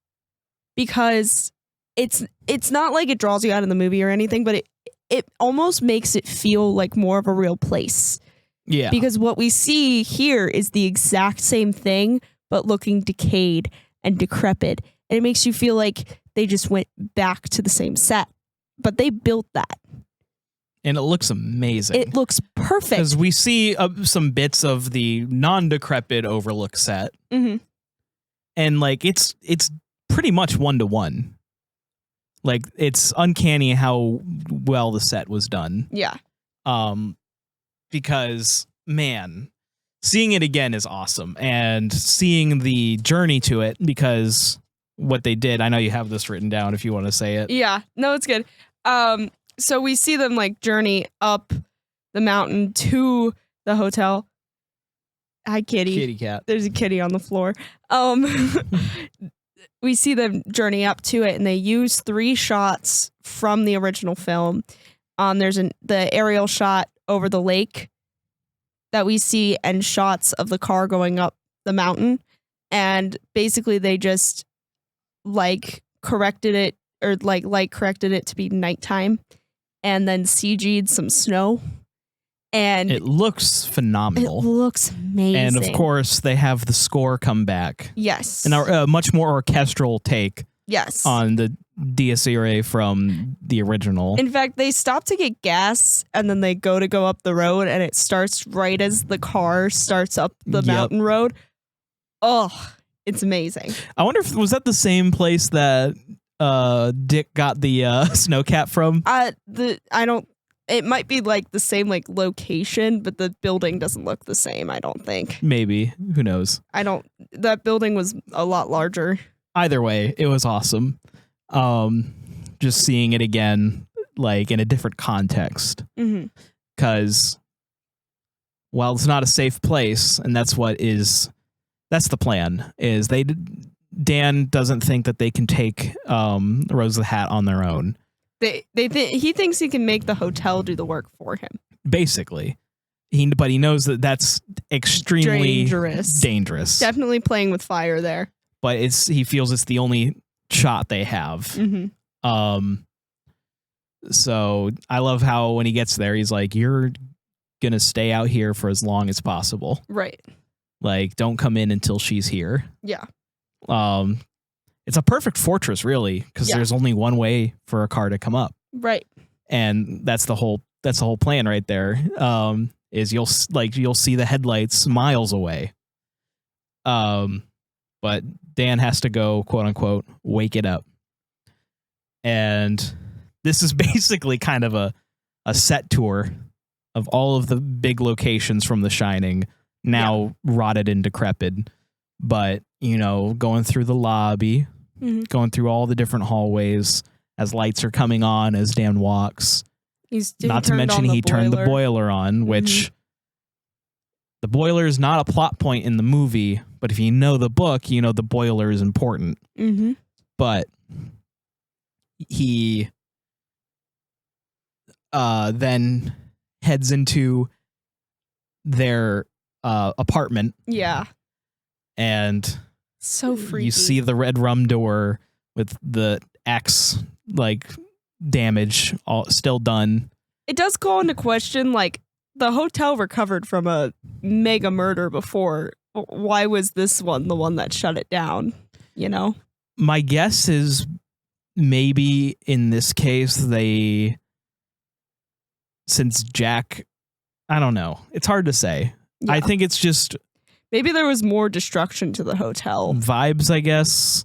S3: because it's not like it draws you out of the movie or anything, but it almost makes it feel like more of a real place. Yeah. Because what we see here is the exact same thing, but looking decayed and decrepit. And it makes you feel like they just went back to the same set, but they built that.
S2: And it looks amazing.
S3: It looks perfect.
S2: Because we see some bits of the non-decrepit Overlook set. And like it's pretty much 1-to-1. Like it's uncanny how well the set was done. Yeah. Because man, seeing it again is awesome, and seeing the journey to it, because what they did, I know you have this written down if you want to say it.
S3: Yeah, no, it's good. So we see them like journey up the mountain to the hotel. Hi, kitty.
S2: Kitty cat.
S3: There's a kitty on the floor. We see them journey up to it, and they use 3 shots from the original film. There's the aerial shot over the lake that we see, and shots of the car going up the mountain. And basically they just corrected it to be nighttime, and then CG'd some snow. And
S2: it looks phenomenal.
S3: It looks amazing.
S2: And of course, they have the score come back.
S3: Yes.
S2: And a much more orchestral take.
S3: Yes.
S2: On Dies Irae from the original.
S3: In fact, they stop to get gas and then they go up the road and it starts right as the car starts up the mountain road. Oh, it's amazing.
S2: I wonder if was that the same place that Dick got the snowcat from?
S3: It might be like the same like location, but the building doesn't look the same, I don't think.
S2: Maybe. Who knows?
S3: That building was a lot larger.
S2: Either way, it was awesome. Just seeing it again, like in a different context. Because while it's not a safe place, and that's the plan, is Dan doesn't think that they can take Rose the Hat on their own.
S3: He thinks he can make the hotel do the work for him.
S2: Basically. But he knows that that's extremely dangerous.
S3: Definitely playing with fire there.
S2: But he feels it's the only shot they have. So I love how when he gets there, he's like, you're going to stay out here for as long as possible.
S3: Right.
S2: Like, don't come in until she's here.
S3: Yeah.
S2: It's a perfect fortress, really, because there's only one way for a car to come up.
S3: Right.
S2: And that's the whole plan right there. Is you'll see the headlights miles away. But Dan has to go, quote unquote, wake it up. And this is basically kind of a set tour of all of the big locations from The Shining, now rotted and decrepit. But, going through the lobby, going through all the different hallways as lights are coming on as Dan walks. Not to mention he turned the boiler on, which the boiler is not a plot point in the movie, but if you know the book, you know the boiler is important. But he then heads into their apartment. Yeah. And
S3: so freaky.
S2: You see the red rum door with the X damage still done.
S3: It does call into question, the hotel recovered from a mega murder before. Why was this one the one that shut it down?
S2: My guess is maybe in this case since Jack, I don't know. It's hard to say. Yeah. I think it's just
S3: maybe there was more destruction to the hotel.
S2: Vibes, I guess.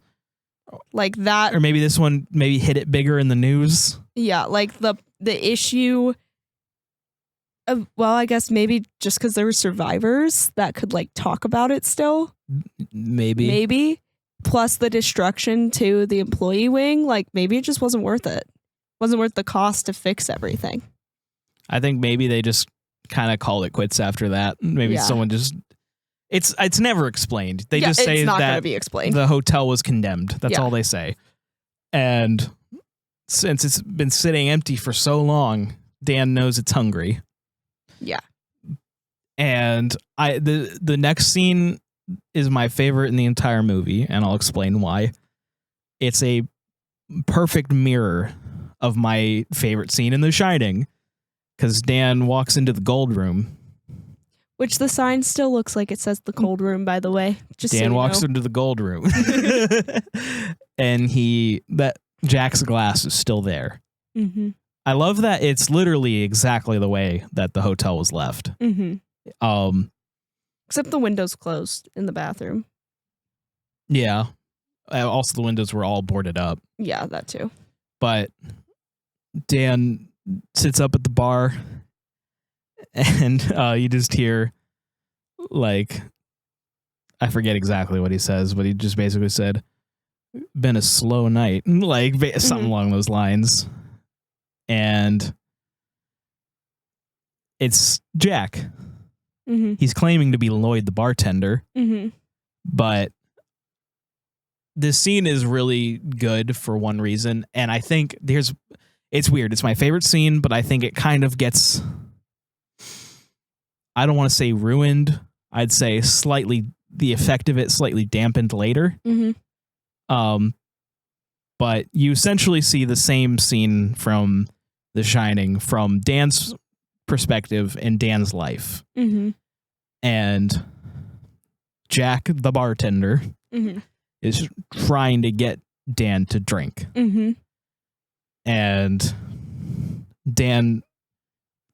S3: Like that.
S2: Or maybe this one hit it bigger in the news.
S3: Yeah, the issue of, I guess maybe just because there were survivors that could talk about it still. Maybe. Plus the destruction to the employee wing. Maybe it just wasn't worth it. Wasn't worth the cost to fix everything.
S2: I think maybe they just kind of called it quits after that. Maybe someone just... It's never explained. They just say
S3: it's not
S2: that
S3: gonna be explained.
S2: The hotel was condemned. That's all they say. And since it's been sitting empty for so long, Dan knows it's hungry.
S3: Yeah.
S2: And the next scene is my favorite in the entire movie, and I'll explain why. It's a perfect mirror of my favorite scene in The Shining, because Dan walks into the gold room.
S3: Which the sign still looks like it says the cold room, by the way. Just
S2: Dan walks into the gold room. And Jack's glass is still there. I love that it's literally exactly the way that the hotel was left.
S3: Except the windows closed in the bathroom.
S2: Yeah. Also, the windows were all boarded up.
S3: Yeah, that too.
S2: But Dan sits up at the bar, and you just hear, I forget exactly what he says, but he just basically said, been a slow night, something along those lines. And it's Jack. He's claiming to be Lloyd the bartender, but this scene is really good for one reason, and I think it's weird. It's my favorite scene, but I think it kind of gets, I don't want to say ruined. I'd say the effect of it slightly dampened later. But you essentially see the same scene from The Shining from Dan's perspective in Dan's life. And Jack, the bartender, is trying to get Dan to drink. And Dan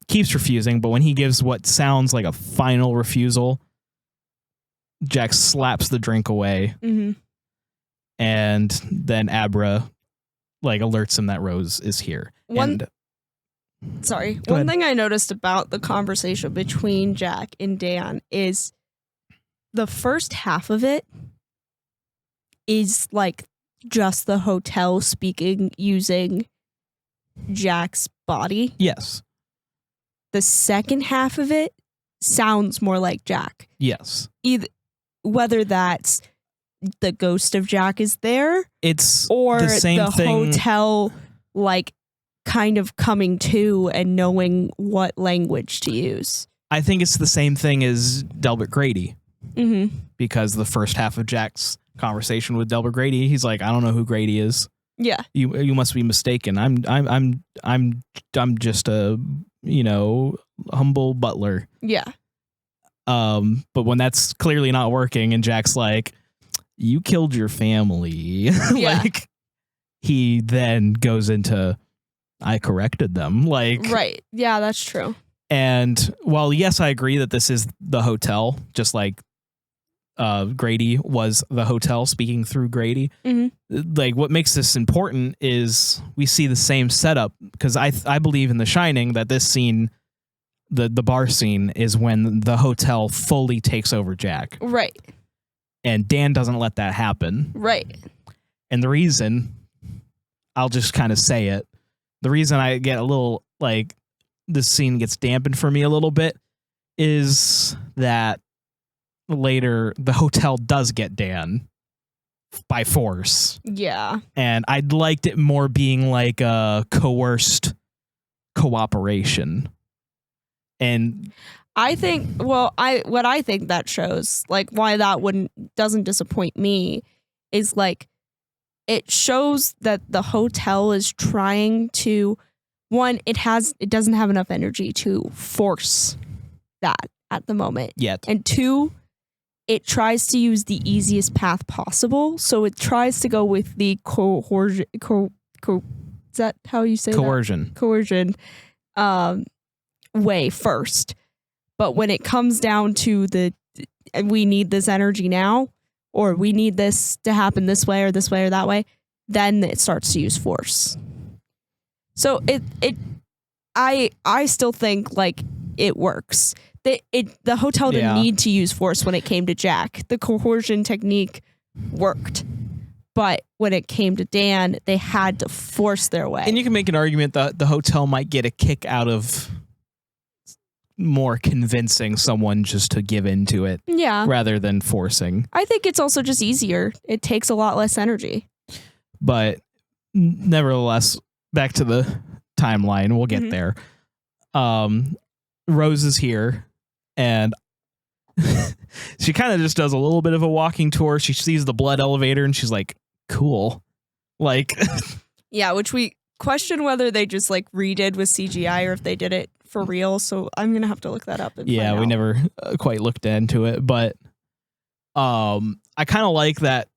S2: keeps refusing, but when he gives what sounds like a final refusal, Jack slaps the drink away.
S3: Mm-hmm.
S2: And then Abra alerts him that Rose is here. One
S3: thing I noticed about the conversation between Jack and Dan is the first half of it is just the hotel speaking using Jack's body.
S2: Yes.
S3: The second half of it sounds more like Jack.
S2: Yes.
S3: Whether that's the ghost of Jack is there,
S2: or the same thing.
S3: Hotel kind of coming to and knowing what language to use.
S2: I think it's the same thing as Delbert Grady.
S3: Mm-hmm.
S2: Because the first half of Jack's conversation with Delbert Grady, he's like, I don't know who Grady is.
S3: Yeah.
S2: You must be mistaken. I'm just a, humble butler.
S3: Yeah.
S2: But when that's clearly not working and Jack's like, you killed your family.
S3: Yeah.
S2: He then goes into, I corrected them.
S3: Right. Yeah, that's true.
S2: And while, yes, I agree that this is the hotel, just like Grady was the hotel speaking through Grady.
S3: Mm-hmm.
S2: What makes this important is we see the same setup, because I believe in The Shining that this scene, the bar scene, is when the hotel fully takes over Jack.
S3: Right.
S2: And Dan doesn't let that happen.
S3: Right.
S2: And the reason, I'll just kind of say it, the reason I get a little this scene gets dampened for me a little bit is that later the hotel does get Dan by force.
S3: Yeah.
S2: And I'd liked it more being like a coerced cooperation. And
S3: I think, what I think that shows, why that doesn't disappoint me is it shows that the hotel is trying to, one, it doesn't have enough energy to force that at the moment.
S2: Yet.
S3: And two, it tries to use the easiest path possible. So it tries to go with the coercion. Is that how you say
S2: coercion?
S3: That? Coercion. Way first. But when it comes down to we need this energy now, or we need this to happen this way or that way, then it starts to use force. So I still think it works. The hotel didn't need to use force when it came to Jack. The coercion technique worked. But when it came to Dan, they had to force their way.
S2: And you can make an argument that the hotel might get a kick out of more convincing someone just to give into it.
S3: Yeah.
S2: Rather than forcing.
S3: I think it's also just easier. It takes a lot less energy.
S2: But nevertheless, back to the timeline. We'll get there. Rose is here, and she kind of just does a little bit of a walking tour. She sees the blood elevator, and she's like, cool.
S3: Yeah, which we question whether they just redid with CGI or if they did it for real. So I'm going to have to look that up. And
S2: yeah, we never quite looked into it, but I kind of like that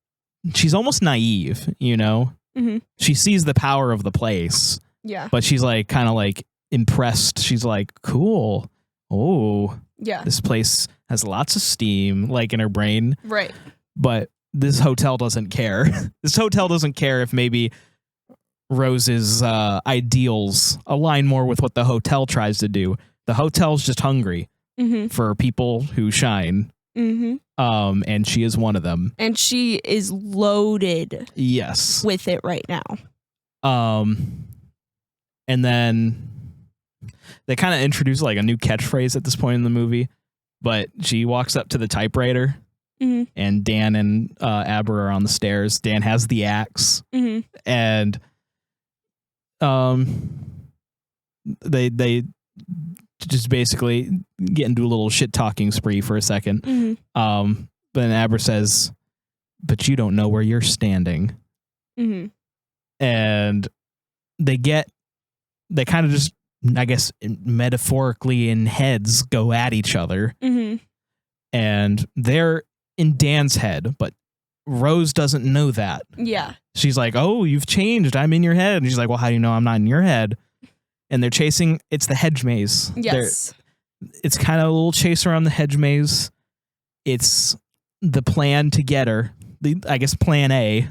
S2: she's almost naive,
S3: Mm-hmm.
S2: She sees the power of the place.
S3: Yeah.
S2: But she's kind of impressed. She's like, cool. Oh,
S3: yeah.
S2: This place has lots of steam, in her brain.
S3: Right.
S2: But this hotel doesn't care. This hotel doesn't care if maybe Rose's ideals align more with what the hotel tries to do. The hotel's just hungry for people who shine.
S3: Mm-hmm.
S2: And she is one of them.
S3: And she is loaded.
S2: Yes.
S3: With it right now.
S2: And then they kind of introduce a new catchphrase at this point in the movie, but she walks up to the typewriter and Dan and Abra are on the stairs. Dan has the axe and they just basically get into a little shit talking spree for a second. But then Abra says, but you don't know where you're standing. And they kind of just, I guess, metaphorically in heads go at each other. And they're in Dan's head, but Rose doesn't know that.
S3: Yeah.
S2: She's like, oh, you've changed. I'm in your head. And she's like, well, how do you know I'm not in your head? And they're chasing. It's the hedge maze.
S3: Yes.
S2: It's kind of a little chase around the hedge maze. It's the plan to get her. I guess plan A.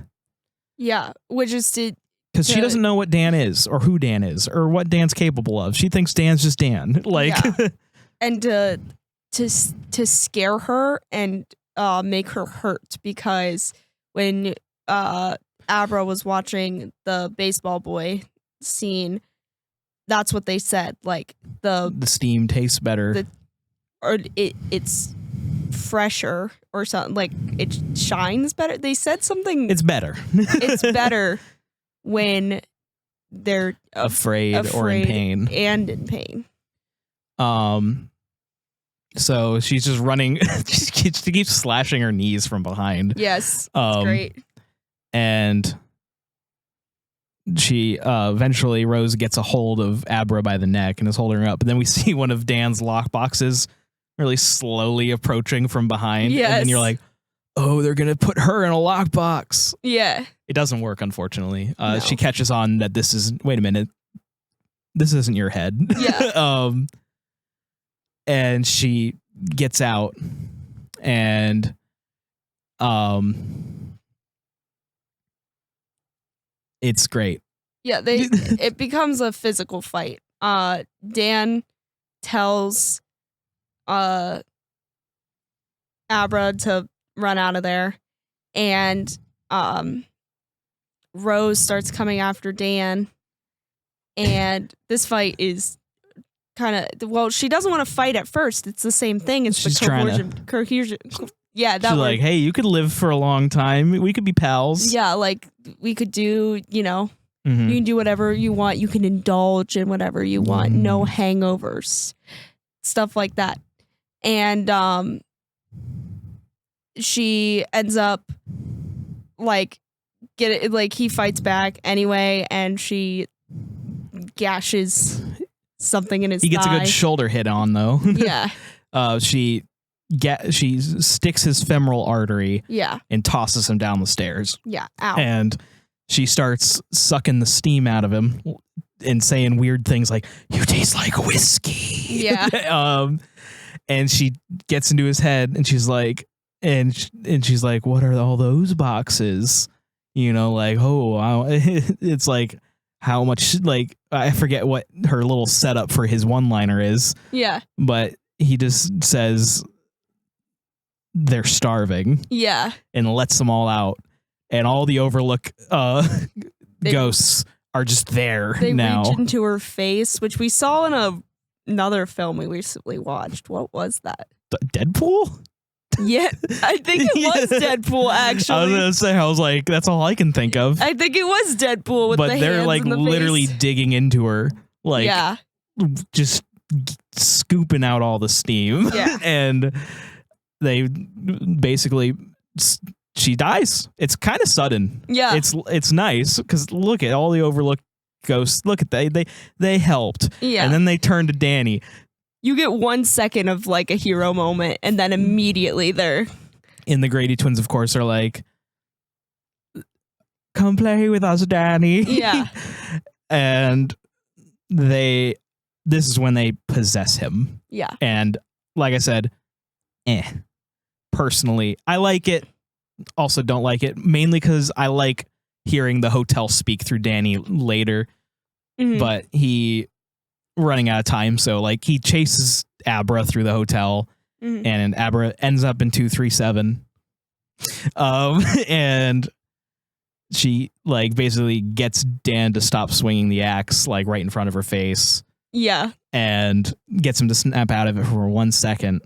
S3: Yeah. Which is to.
S2: Because she doesn't know what Dan is or who Dan is or what Dan's capable of. She thinks Dan's just Dan. Like,
S3: yeah. And to scare her and make her hurt, because when Abra was watching the baseball boy scene, that's what they said. Like the
S2: steam tastes better,
S3: or it's fresher or something. Like it shines better. They said something.
S2: It's better.
S3: It's better when they're
S2: afraid or in pain.
S3: And in pain.
S2: So she's just running. She keeps slashing her knees from behind.
S3: Yes, that's great.
S2: And she eventually, Rose gets a hold of Abra by the neck and is holding her up. And then we see one of Dan's lockboxes really slowly approaching from behind.
S3: Yes.
S2: And then you're like, oh, they're going to put her in a lockbox.
S3: Yeah.
S2: It doesn't work, unfortunately.
S3: No.
S2: She catches on that this is, wait a minute, this isn't your head.
S3: Yeah.
S2: And she gets out and it's great.
S3: Yeah, it becomes a physical fight. Dan tells Abra to run out of there, and Rose starts coming after Dan, and this fight is kind of, well, she doesn't want to fight at first. It's the same thing. It's
S2: She's
S3: the coercion. Yeah, that
S2: she's like, hey, you could live for a long time. We could be pals.
S3: Yeah, like we could do, you know,
S2: Mhm.
S3: you can do whatever you want. You can indulge in whatever you want. No hangovers, stuff like that. And she ends up like he fights back anyway, and she gashes something in his
S2: He gets
S3: thigh.
S2: a good shoulder hit on though.
S3: Yeah.
S2: She sticks his femoral artery.
S3: Yeah.
S2: And tosses him down the stairs.
S3: Yeah. Ow.
S2: And she starts sucking the steam out of him and saying weird things like, you taste like whiskey.
S3: Yeah.
S2: And she gets into his head and she's like, and she's like, what are all those boxes? You know, like, oh, it's like, how much, like, I forget what her little setup for his one-liner is.
S3: Yeah.
S2: But he just says they're starving.
S3: Yeah.
S2: And lets them all out. And all the Overlook ghosts are just there
S3: they
S2: now.
S3: reach into her face, which we saw in another film we recently watched. What was that?
S2: Deadpool?
S3: Yeah, I think it was Deadpool, actually.
S2: I was going to say, I was like, that's all I can think of.
S3: I think it was Deadpool with the hands
S2: they're like
S3: in the
S2: literally
S3: face.
S2: digging into her. Like,
S3: yeah.
S2: just scooping out all the steam.
S3: Yeah.
S2: And they basically, she dies. It's kind of sudden.
S3: Yeah.
S2: It's nice because look at all the Overlook ghosts. Look at they helped.
S3: Yeah.
S2: And then they turn to Danny.
S3: You get 1 second of like a hero moment, and then immediately they're
S2: And the Grady twins, of course, are like, come play with us, Danny.
S3: Yeah.
S2: And this is when they possess him.
S3: Yeah.
S2: And like I said, personally, I like it. Also don't like it, mainly because I like hearing the hotel speak through Danny later.
S3: Mhm.
S2: But he running out of time, so like he chases Abra through the hotel, and Abra ends up in 237. And she like basically gets Dan to stop swinging the axe like right in front of her face.
S3: Yeah.
S2: And gets him to snap out of it for 1 second.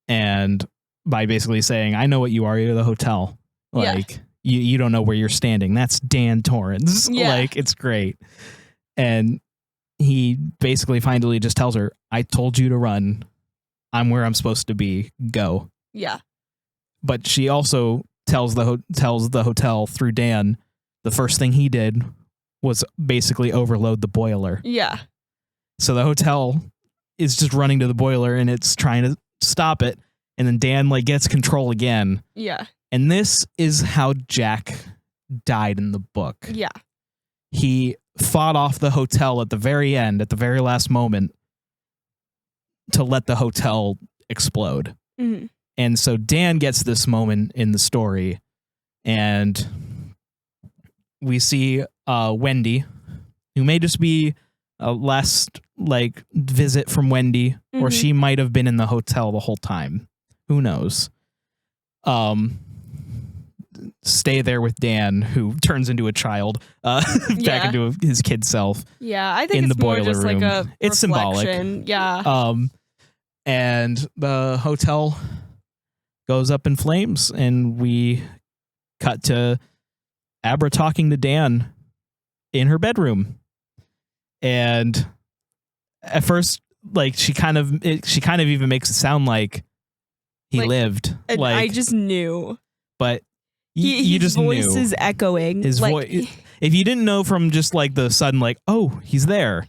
S2: And by basically saying, I know what you are, you're the hotel. Like you don't know where you're standing. That's Dan Torrance.
S3: Yeah.
S2: Like it's great. And he basically finally just tells her, I told you to run. I'm where I'm supposed to be. Go.
S3: Yeah.
S2: But she also tells the hotel through Dan, the first thing he did was basically overload the boiler.
S3: Yeah.
S2: So the hotel is just running to the boiler and it's trying to stop it. And then Dan like gets control again.
S3: Yeah.
S2: And this is how Jack died in the book.
S3: Yeah.
S2: He fought off the hotel at the very end, at the very last moment, to let the hotel explode.
S3: Mm-hmm.
S2: And so Dan gets this moment in the story, and we see Wendy, who may just be a last like visit from Wendy, or she might have been in the hotel the whole time. Who knows? Stay there with Dan, who turns into a child, back into his kid self.
S3: Yeah, I think
S2: in
S3: it's
S2: the
S3: more
S2: boiler
S3: just
S2: room.
S3: like a
S2: It's
S3: reflection.
S2: symbolic.
S3: Yeah.
S2: And the hotel goes up in flames, and we cut to Abra talking to Dan in her bedroom. And at first, like she kind of even makes it sound like he lived.
S3: And
S2: like
S3: I just knew.
S2: But you just knew.
S3: His voice is echoing.
S2: His
S3: like,
S2: voice. If you didn't know from just like the sudden, like, oh, he's there.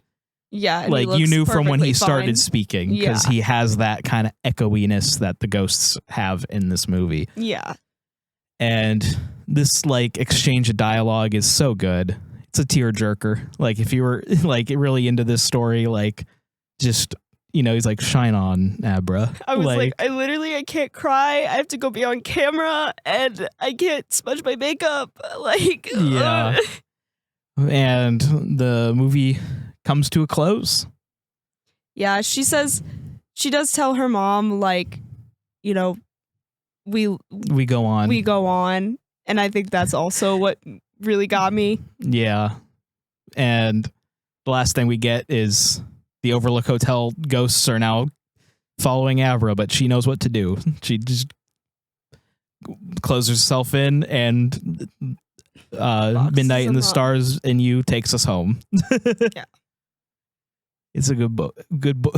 S3: Yeah. And
S2: Like you knew from when he started
S3: fine.
S2: speaking, because he has that kind of echoiness that the ghosts have in this movie.
S3: Yeah.
S2: And this like exchange of dialogue is so good. It's a tearjerker. Like if you were like really into this story, like just, he's like, shine on, Abra.
S3: I was like, I can't cry. I have to go be on camera and I can't smudge my makeup. Like,
S2: yeah. And the movie comes to a close.
S3: Yeah, she says, she does tell her mom, like, we
S2: go on.
S3: And I think that's also what really got me.
S2: Yeah. And the last thing we get is the Overlook Hotel ghosts are now following Abra, but she knows what to do. She just closes herself in, and Midnight in the Stars and You takes us home.
S3: Yeah.
S2: It's a good book. Good book.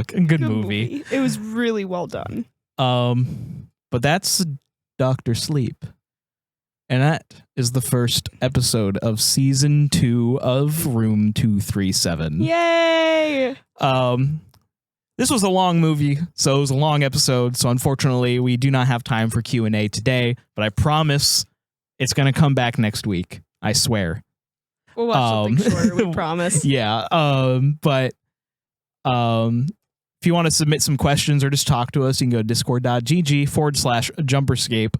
S2: Good movie.
S3: It was really well done.
S2: But that's Dr. Sleep. And that is the first episode of season 2 of Room 237.
S3: Yay!
S2: This was a long movie, so it was a long episode. So unfortunately, we do not have time for Q&A today. But I promise it's going to come back next week. I swear.
S3: We'll watch something shorter, we promise.
S2: Yeah. But if you want to submit some questions or just talk to us, you can go to discord.gg/JumperScape.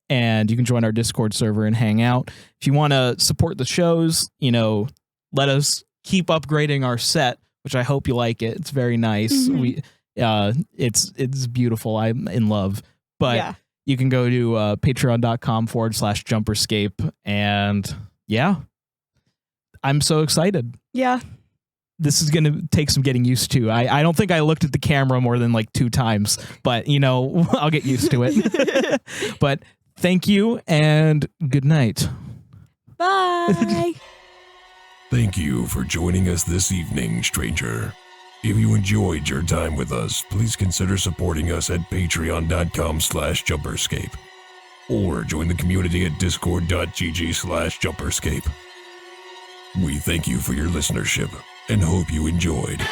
S2: And you can join our Discord server and hang out. If you want to support the shows, let us keep upgrading our set, which I hope you like it. It's very nice.
S3: Mm-hmm.
S2: It's beautiful. I'm in love. But you can go to patreon.com/JumperScape. And I'm so excited. Yeah. This is going to take some getting used to. I don't think I looked at the camera more than like 2 times, but I'll get used to it. But thank you and good night.
S3: Bye.
S1: Thank you for joining us this evening, stranger. If you enjoyed your time with us, please consider supporting us at patreon.com/JumperScape or join the community at discord.gg/JumperScape. We thank you for your listenership and hope you enjoyed.